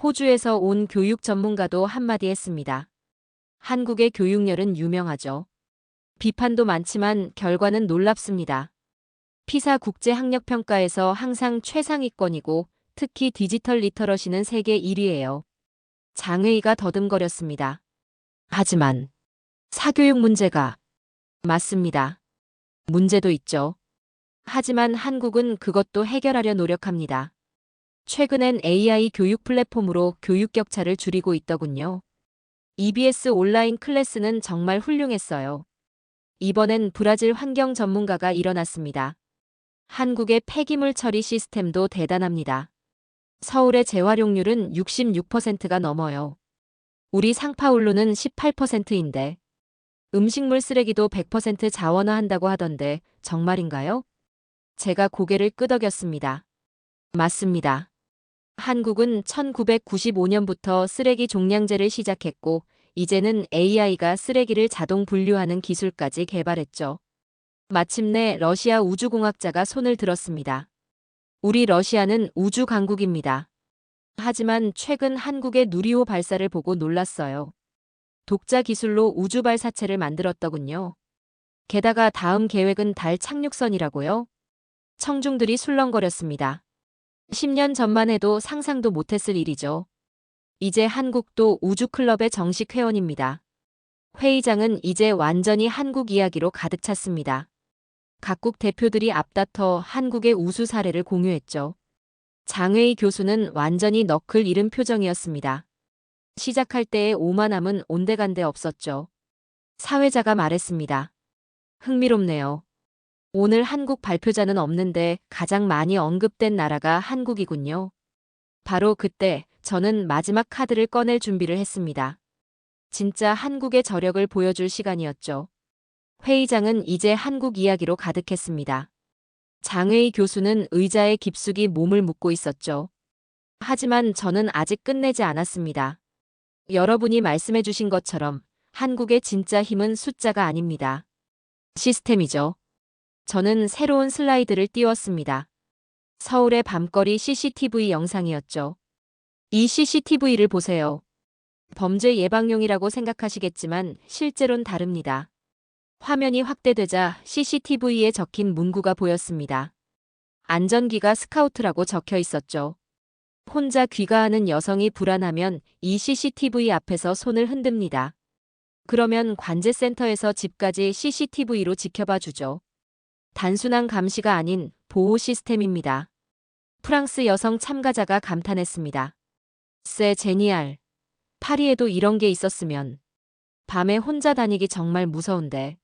호주에서 온 교육 전문가도 한마디 했습니다. 한국의 교육열은 유명하죠. 비판도 많지만 결과는 놀랍습니다. 피사 국제학력평가에서 항상 최상위권이고 특히 디지털 리터러시는 세계 1위예요. 장회의가 더듬거렸습니다. 하지만 사교육 문제가 맞습니다. 문제도 있죠. 하지만 한국은 그것도 해결하려 노력합니다. 최근엔 AI 교육 플랫폼으로 교육 격차를 줄이고 있더군요. EBS 온라인 클래스는 정말 훌륭했어요. 이번엔 브라질 환경 전문가가 일어났습니다. 한국의 폐기물 처리 시스템도 대단합니다. 서울의 재활용률은 66%가 넘어요. 우리 상파울루는 18%인데 음식물 쓰레기도 100% 자원화한다고 하던데 정말인가요? 제가 고개를 끄덕였습니다. 맞습니다. 한국은 1995년부터 쓰레기 종량제를 시작했고 이제는 AI가 쓰레기를 자동 분류하는 기술까지 개발했죠. 마침내 러시아 우주공학자가 손을 들었습니다. 우리 러시아는 우주 강국입니다. 하지만 최근 한국의 누리호 발사를 보고 놀랐어요. 독자 기술로 우주 발사체를 만들었더군요. 게다가 다음 계획은 달 착륙선이라고요? 청중들이 술렁거렸습니다. 10년 전만 해도 상상도 못했을 일이죠. 이제 한국도 우주클럽의 정식 회원입니다. 회의장은 이제 완전히 한국 이야기로 가득 찼습니다. 각국 대표들이 앞다퉈 한국의 우수 사례를 공유했죠. 장회의 교수는 완전히 너클 잃은 표정이었습니다. 시작할 때의 오만함은 온데간데 없었죠. 사회자가 말했습니다. 흥미롭네요. 오늘 한국 발표자는 없는데 가장 많이 언급된 나라가 한국이군요. 바로 그때 저는 마지막 카드를 꺼낼 준비를 했습니다. 진짜 한국의 저력을 보여줄 시간이었죠. 회의장은 이제 한국 이야기로 가득했습니다. 장회의 교수는 의자에 깊숙이 몸을 묻고 있었죠. 하지만 저는 아직 끝내지 않았습니다. 여러분이 말씀해 주신 것처럼 한국의 진짜 힘은 숫자가 아닙니다. 시스템이죠. 저는 새로운 슬라이드를 띄웠습니다. 서울의 밤거리 CCTV 영상이었죠. 이 CCTV를 보세요. 범죄 예방용이라고 생각하시겠지만 실제로는 다릅니다. 화면이 확대되자 CCTV에 적힌 문구가 보였습니다. 안전기가 스카우트라고 적혀 있었죠. 혼자 귀가하는 여성이 불안하면 이 CCTV 앞에서 손을 흔듭니다. 그러면 관제센터에서 집까지 CCTV로 지켜봐 주죠. 단순한 감시가 아닌 보호 시스템입니다. 프랑스 여성 참가자가 감탄했습니다. 세 제니알. 파리에도 이런 게 있었으면. 밤에 혼자 다니기 정말 무서운데.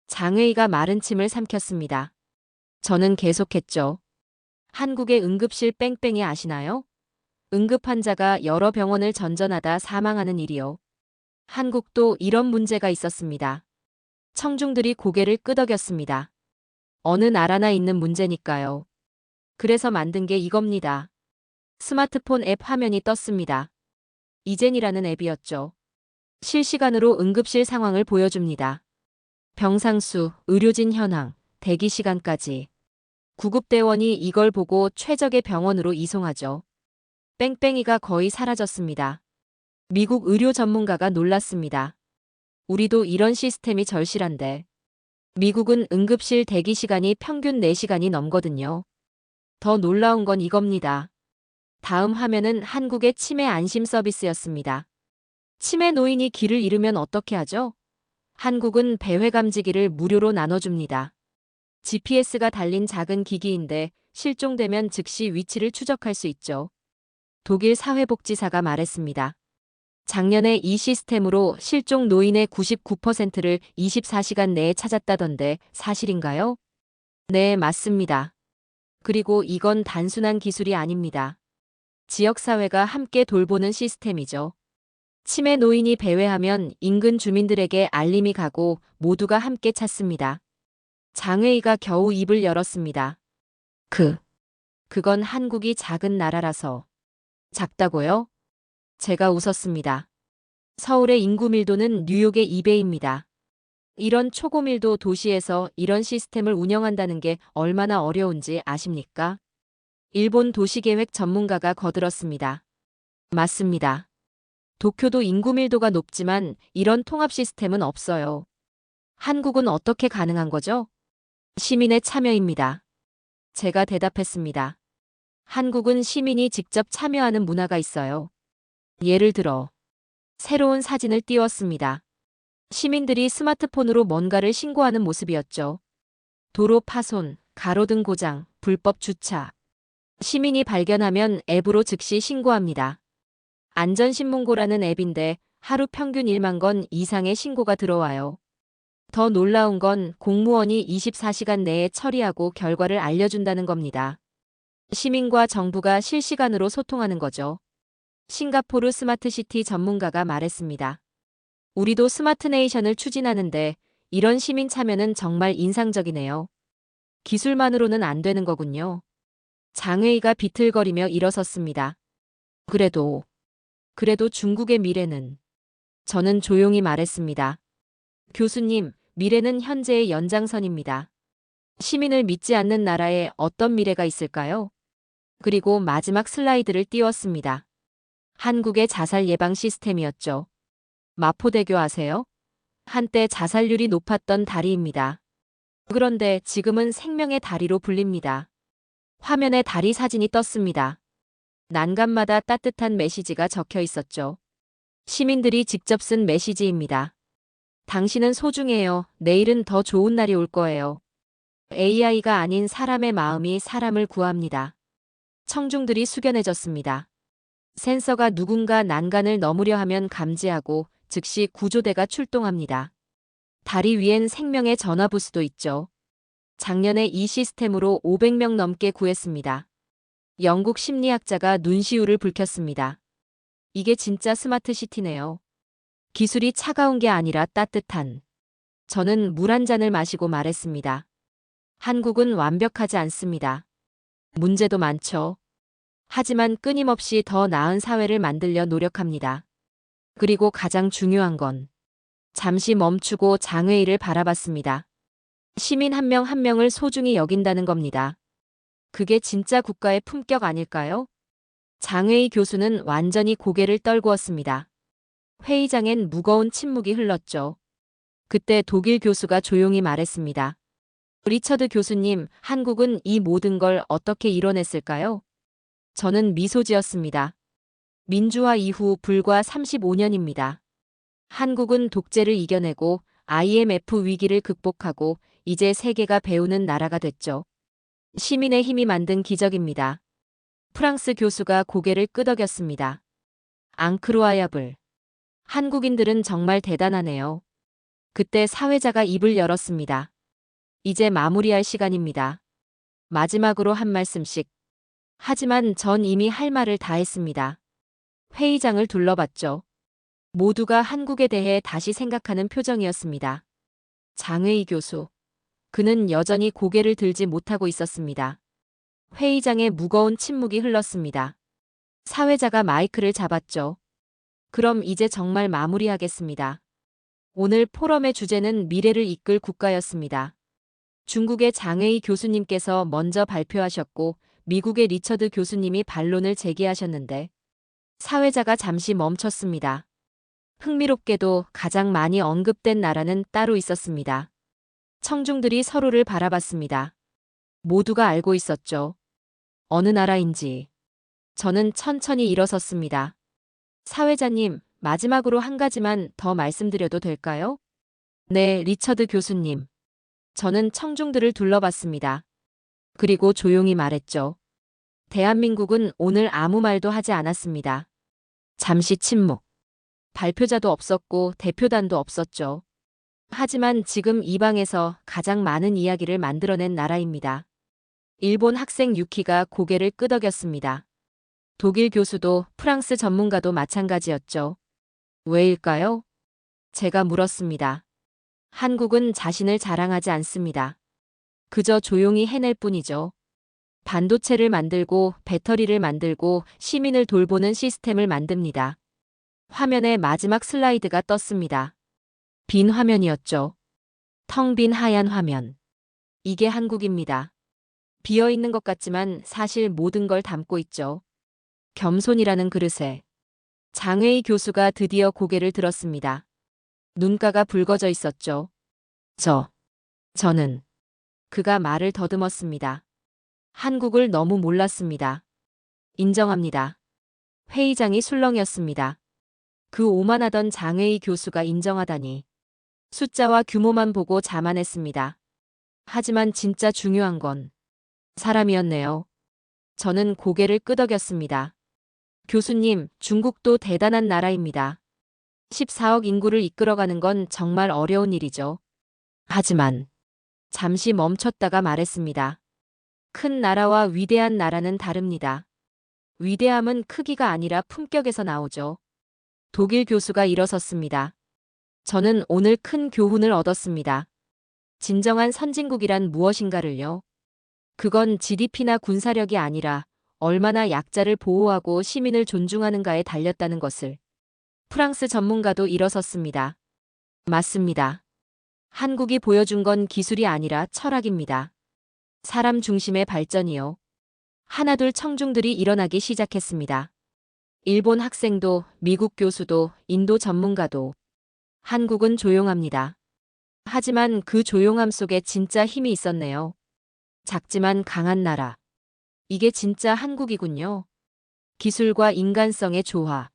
장회의가 마른 침을 삼켰습니다. 저는 계속했죠. 한국의 응급실 뺑뺑이 아시나요? 응급 환자가 여러 병원을 전전하다 사망하는 일이요. 한국도 이런 문제가 있었습니다. 청중들이 고개를 끄덕였습니다. 어느 나라나 있는 문제니까요. 그래서 만든 게 이겁니다. 스마트폰 앱 화면이 떴습니다. 이젠이라는 앱이었죠. 실시간으로 응급실 상황을 보여줍니다. 병상수, 의료진 현황, 대기 시간까지. 구급대원이 이걸 보고 최적의 병원으로 이송하죠. 뺑뺑이가 거의 사라졌습니다. 미국 의료 전문가가 놀랐습니다. 우리도 이런 시스템이 절실한데. 미국은 응급실 대기 시간이 평균 4시간이 넘거든요. 더 놀라운 건 이겁니다. 다음 화면은 한국의 치매 안심 서비스였습니다. 치매 노인이 길을 잃으면 어떻게 하죠? 한국은 배회 감지기를 무료로 나눠줍니다. GPS가 달린 작은 기기인데 실종되면 즉시 위치를 추적할 수 있죠. 독일 사회복지사가 말했습니다. 작년에 이 시스템으로 실종 노인의 99%를 24시간 내에 찾았다던데 사실인가요? 네, 맞습니다. 그리고 이건 단순한 기술이 아닙니다. 지역사회가 함께 돌보는 시스템이죠. 치매 노인이 배회하면 인근 주민들에게 알림이 가고 모두가 함께 찾습니다. 장회의가 겨우 입을 열었습니다. 그건 한국이 작은 나라라서. 작다고요? 제가 웃었습니다. 서울의 인구 밀도는 뉴욕의 2배입니다. 이런 초고밀도 도시에서 이런 시스템을 운영한다는 게 얼마나 어려운지 아십니까? 일본 도시계획 전문가가 거들었습니다. 맞습니다. 도쿄도 인구 밀도가 높지만 이런 통합 시스템은 없어요. 한국은 어떻게 가능한 거죠? 시민의 참여입니다. 제가 대답했습니다. 한국은 시민이 직접 참여하는 문화가 있어요. 예를 들어 새로운 사진을 띄웠습니다. 시민들이 스마트폰으로 뭔가를 신고하는 모습이었죠. 도로 파손, 가로등 고장, 불법 주차. 시민이 발견하면 앱으로 즉시 신고합니다. 안전신문고라는 앱인데 하루 평균 1만 건 이상의 신고가 들어와요. 더 놀라운 건 공무원이 24시간 내에 처리하고 결과를 알려준다는 겁니다. 시민과 정부가 실시간으로 소통하는 거죠. 싱가포르 스마트시티 전문가가 말했습니다. 우리도 스마트네이션을 추진하는데 이런 시민 참여는 정말 인상적이네요. 기술만으로는 안 되는 거군요. 장회의가 비틀거리며 일어섰습니다. 그래도 중국의 미래는. 저는 조용히 말했습니다. 교수님, 미래는 현재의 연장선입니다. 시민을 믿지 않는 나라에 어떤 미래가 있을까요? 그리고 마지막 슬라이드를 띄웠습니다. 한국의 자살 예방 시스템이었죠. 마포대교 아세요? 한때 자살률이 높았던 다리입니다. 그런데 지금은 생명의 다리로 불립니다. 화면에 다리 사진이 떴습니다. 난간마다 따뜻한 메시지가 적혀 있었죠. 시민들이 직접 쓴 메시지입니다. 당신은 소중해요. 내일은 더 좋은 날이 올 거예요. AI가 아닌 사람의 마음이 사람을 구합니다. 청중들이 숙연해졌습니다. 센서가 누군가 난간을 넘으려 하면 감지하고 즉시 구조대가 출동합니다. 다리 위엔 생명의 전화부스도 있죠. 작년에 이 시스템으로 500명 넘게 구했습니다. 영국 심리학자가 눈시울을 붉혔습니다. 이게 진짜 스마트 시티네요. 기술이 차가운 게 아니라 따뜻한. 저는 물 한 잔을 마시고 말했습니다. 한국은 완벽하지 않습니다. 문제도 많죠. 하지만 끊임없이 더 나은 사회를 만들려 노력합니다. 그리고 가장 중요한 건 잠시 멈추고 장외일을 바라봤습니다. 시민 한 명 한 명을 소중히 여긴다는 겁니다. 그게 진짜 국가의 품격 아닐까요? 장외이 교수는 완전히 고개를 떨구었습니다. 회의장엔 무거운 침묵이 흘렀죠. 그때 독일 교수가 조용히 말했습니다. 리처드 교수님, 한국은 이 모든 걸 어떻게 이뤄냈을까요? 저는 미소 지었습니다. 민주화 이후 불과 35년입니다. 한국은 독재를 이겨내고 IMF 위기를 극복하고 이제 세계가 배우는 나라가 됐죠. 시민의 힘이 만든 기적입니다. 프랑스 교수가 고개를 끄덕였습니다. 앙크로아야블. 한국인들은 정말 대단하네요. 그때 사회자가 입을 열었습니다. 이제 마무리할 시간입니다. 마지막으로 한 말씀씩. 하지만 전 이미 할 말을 다 했습니다. 회의장을 둘러봤죠. 모두가 한국에 대해 다시 생각하는 표정이었습니다. 장회의 교수. 그는 여전히 고개를 들지 못하고 있었습니다. 회의장에 무거운 침묵이 흘렀습니다. 사회자가 마이크를 잡았죠. 그럼 이제 정말 마무리하겠습니다. 오늘 포럼의 주제는 미래를 이끌 국가였습니다. 중국의 장웨이 교수님께서 먼저 발표하셨고 미국의 리처드 교수님이 반론을 제기하셨는데 사회자가 잠시 멈췄습니다. 흥미롭게도 가장 많이 언급된 나라는 따로 있었습니다. 청중들이 서로를 바라봤습니다. 모두가 알고 있었죠. 어느 나라인지. 저는 천천히 일어섰습니다. 사회자님, 마지막으로 한 가지만 더 말씀드려도 될까요? 네, 리처드 교수님. 저는 청중들을 둘러봤습니다. 그리고 조용히 말했죠. 대한민국은 오늘 아무 말도 하지 않았습니다. 잠시 침묵. 발표자도 없었고 대표단도 없었죠. 하지만 지금 이 방에서 가장 많은 이야기를 만들어낸 나라입니다. 일본 학생 유키가 고개를 끄덕였습니다. 독일 교수도 프랑스 전문가도 마찬가지였죠. 왜일까요? 제가 물었습니다. 한국은 자신을 자랑하지 않습니다. 그저 조용히 해낼 뿐이죠. 반도체를 만들고 배터리를 만들고 시민을 돌보는 시스템을 만듭니다. 화면에 마지막 슬라이드가 떴습니다. 빈 화면이었죠. 텅 빈 하얀 화면. 이게 한국입니다. 비어있는 것 같지만 사실 모든 걸 담고 있죠. 겸손이라는 그릇에. 장웨이 교수가 드디어 고개를 들었습니다. 눈가가 붉어져 있었죠. 저는. 그가 말을 더듬었습니다. 한국을 너무 몰랐습니다. 인정합니다. 회의장이 술렁이었습니다. 그 오만하던 장웨이 교수가 인정하다니. 숫자와 규모만 보고 자만했습니다. 하지만 진짜 중요한 건 사람이었네요. 저는 고개를 끄덕였습니다. 교수님, 중국도 대단한 나라입니다. 14억 인구를 이끌어가는 건 정말 어려운 일이죠. 하지만 잠시 멈췄다가 말했습니다. 큰 나라와 위대한 나라는 다릅니다. 위대함은 크기가 아니라 품격에서 나오죠. 독일 교수가 일어섰습니다. 저는 오늘 큰 교훈을 얻었습니다. 진정한 선진국이란 무엇인가를요. 그건 GDP나 군사력이 아니라 얼마나 약자를 보호하고 시민을 존중하는가에 달렸다는 것을. 프랑스 전문가도 일어섰습니다. 맞습니다. 한국이 보여준 건 기술이 아니라 철학입니다. 사람 중심의 발전이요. 하나둘 청중들이 일어나기 시작했습니다. 일본 학생도, 미국 교수도, 인도 전문가도, 한국은 조용합니다. 하지만 그 조용함 속에 진짜 힘이 있었네요. 작지만 강한 나라. 이게 진짜 한국이군요. 기술과 인간성의 조화.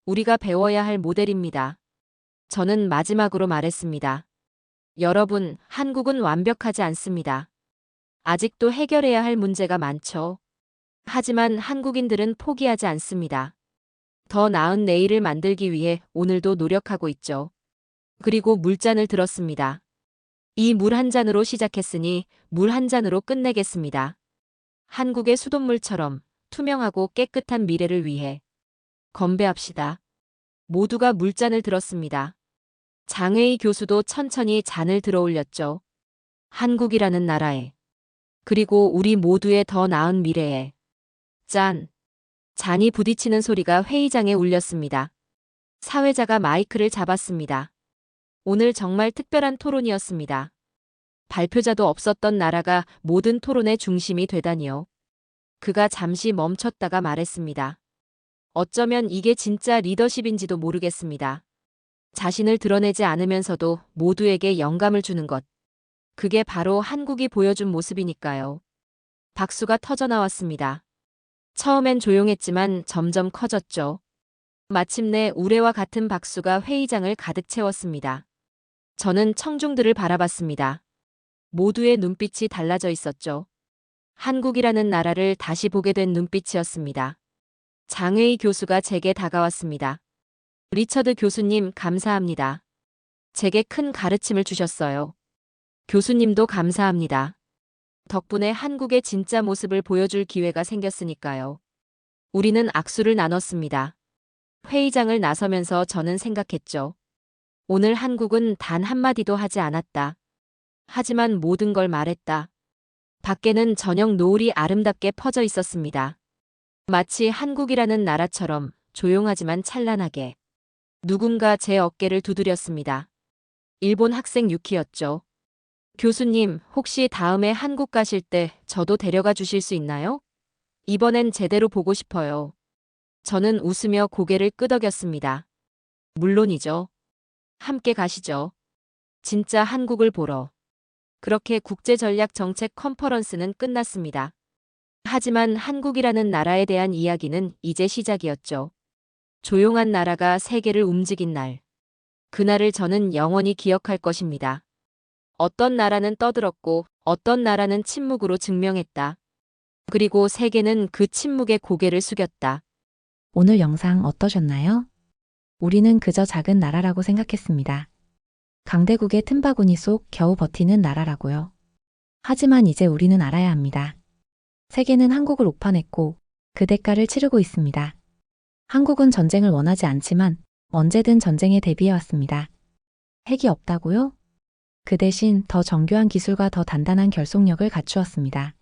우리가 배워야 할 모델입니다. 저는 마지막으로 말했습니다. 여러분, 한국은 완벽하지 않습니다. 아직도 해결해야 할 문제가 많죠. 하지만 한국인들은 포기하지 않습니다. 더 나은 내일을 만들기 위해 오늘도 노력하고 있죠. 그리고 물잔을 들었습니다. 이 물 한 잔으로 시작했으니 물 한 잔으로 끝내겠습니다. 한국의 수돗물처럼 투명하고 깨끗한 미래를 위해 건배합시다. 모두가 물잔을 들었습니다. 장혜희 교수도 천천히 잔을 들어올렸죠. 한국이라는 나라에, 그리고 우리 모두의 더 나은 미래에. 짠! 잔이 부딪히는 소리가 회의장에 울렸습니다. 사회자가 마이크를 잡았습니다. 오늘 정말 특별한 토론이었습니다. 발표자도 없었던 나라가 모든 토론의 중심이 되다니요. 그가 잠시 멈췄다가 말했습니다. 어쩌면 이게 진짜 리더십인지도 모르겠습니다. 자신을 드러내지 않으면서도 모두에게 영감을 주는 것. 그게 바로 한국이 보여준 모습이니까요. 박수가 터져나왔습니다. 처음엔 조용했지만 점점 커졌죠. 마침내 우레와 같은 박수가 회의장을 가득 채웠습니다. 저는 청중들을 바라봤습니다. 모두의 눈빛이 달라져 있었죠. 한국이라는 나라를 다시 보게 된 눈빛이었습니다. 장혜희 교수가 제게 다가왔습니다. 리처드 교수님, 감사합니다. 제게 큰 가르침을 주셨어요. 교수님도 감사합니다. 덕분에 한국의 진짜 모습을 보여줄 기회가 생겼으니까요. 우리는 악수를 나눴습니다. 회의장을 나서면서 저는 생각했죠. 오늘 한국은 단 한마디도 하지 않았다. 하지만 모든 걸 말했다. 밖에는 저녁 노을이 아름답게 퍼져 있었습니다. 마치 한국이라는 나라처럼 조용하지만 찬란하게. 누군가 제 어깨를 두드렸습니다. 일본 학생 유키였죠. 교수님, 혹시 다음에 한국 가실 때 저도 데려가 주실 수 있나요? 이번엔 제대로 보고 싶어요. 저는 웃으며 고개를 끄덕였습니다. 물론이죠. 함께 가시죠. 진짜 한국을 보러. 그렇게 국제전략정책 컨퍼런스는 끝났습니다. 하지만 한국이라는 나라에 대한 이야기는 이제 시작이었죠. 조용한 나라가 세계를 움직인 날. 그날을 저는 영원히 기억할 것입니다. 어떤 나라는 떠들었고 어떤 나라는 침묵으로 증명했다. 그리고 세계는 그 침묵에 고개를 숙였다. 오늘 영상 어떠셨나요? 우리는 그저 작은 나라라고 생각했습니다. 강대국의 틈바구니 속 겨우 버티는 나라라고요. 하지만 이제 우리는 알아야 합니다. 세계는 한국을 오판했고 그 대가를 치르고 있습니다. 한국은 전쟁을 원하지 않지만 언제든 전쟁에 대비해왔습니다. 핵이 없다고요? 그 대신 더 정교한 기술과 더 단단한 결속력을 갖추었습니다.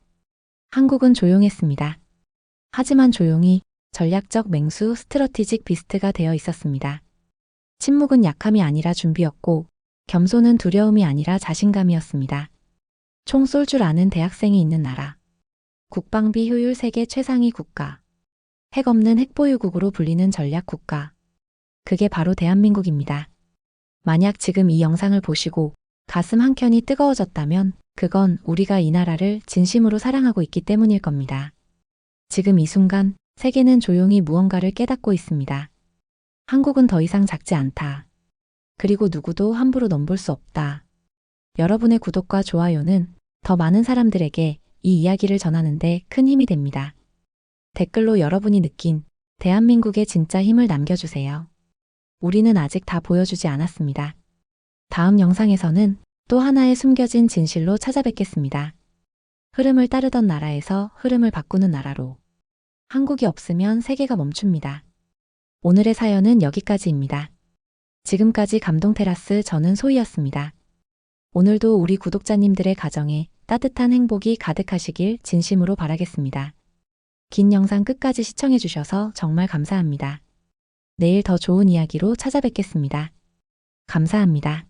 한국은 조용했습니다. 하지만 조용히 전략적 맹수 스트러티직 비스트가 되어 있었습니다. 침묵은 약함이 아니라 준비였고 겸손은 두려움이 아니라 자신감이었습니다. 총 쏠 줄 아는 대학생이 있는 나라. 국방비 효율 세계 최상위 국가. 핵 없는 핵보유국으로 불리는 전략 국가. 그게 바로 대한민국입니다. 만약 지금 이 영상을 보시고 가슴 한켠이 뜨거워졌다면 그건 우리가 이 나라를 진심으로 사랑하고 있기 때문일 겁니다. 지금 이 순간 세계는 조용히 무언가를 깨닫고 있습니다. 한국은 더 이상 작지 않다. 그리고 누구도 함부로 넘볼 수 없다. 여러분의 구독과 좋아요는 더 많은 사람들에게 이 이야기를 전하는데 큰 힘이 됩니다. 댓글로 여러분이 느낀 대한민국의 진짜 힘을 남겨주세요. 우리는 아직 다 보여주지 않았습니다. 다음 영상에서는 또 하나의 숨겨진 진실로 찾아뵙겠습니다. 흐름을 따르던 나라에서 흐름을 바꾸는 나라로. 한국이 없으면 세계가 멈춥니다. 오늘의 사연은 여기까지입니다. 지금까지 감동테라스 저는 소희였습니다. 오늘도 우리 구독자님들의 가정에 따뜻한 행복이 가득하시길 진심으로 바라겠습니다. 긴 영상 끝까지 시청해주셔서 정말 감사합니다. 내일 더 좋은 이야기로 찾아뵙겠습니다. 감사합니다.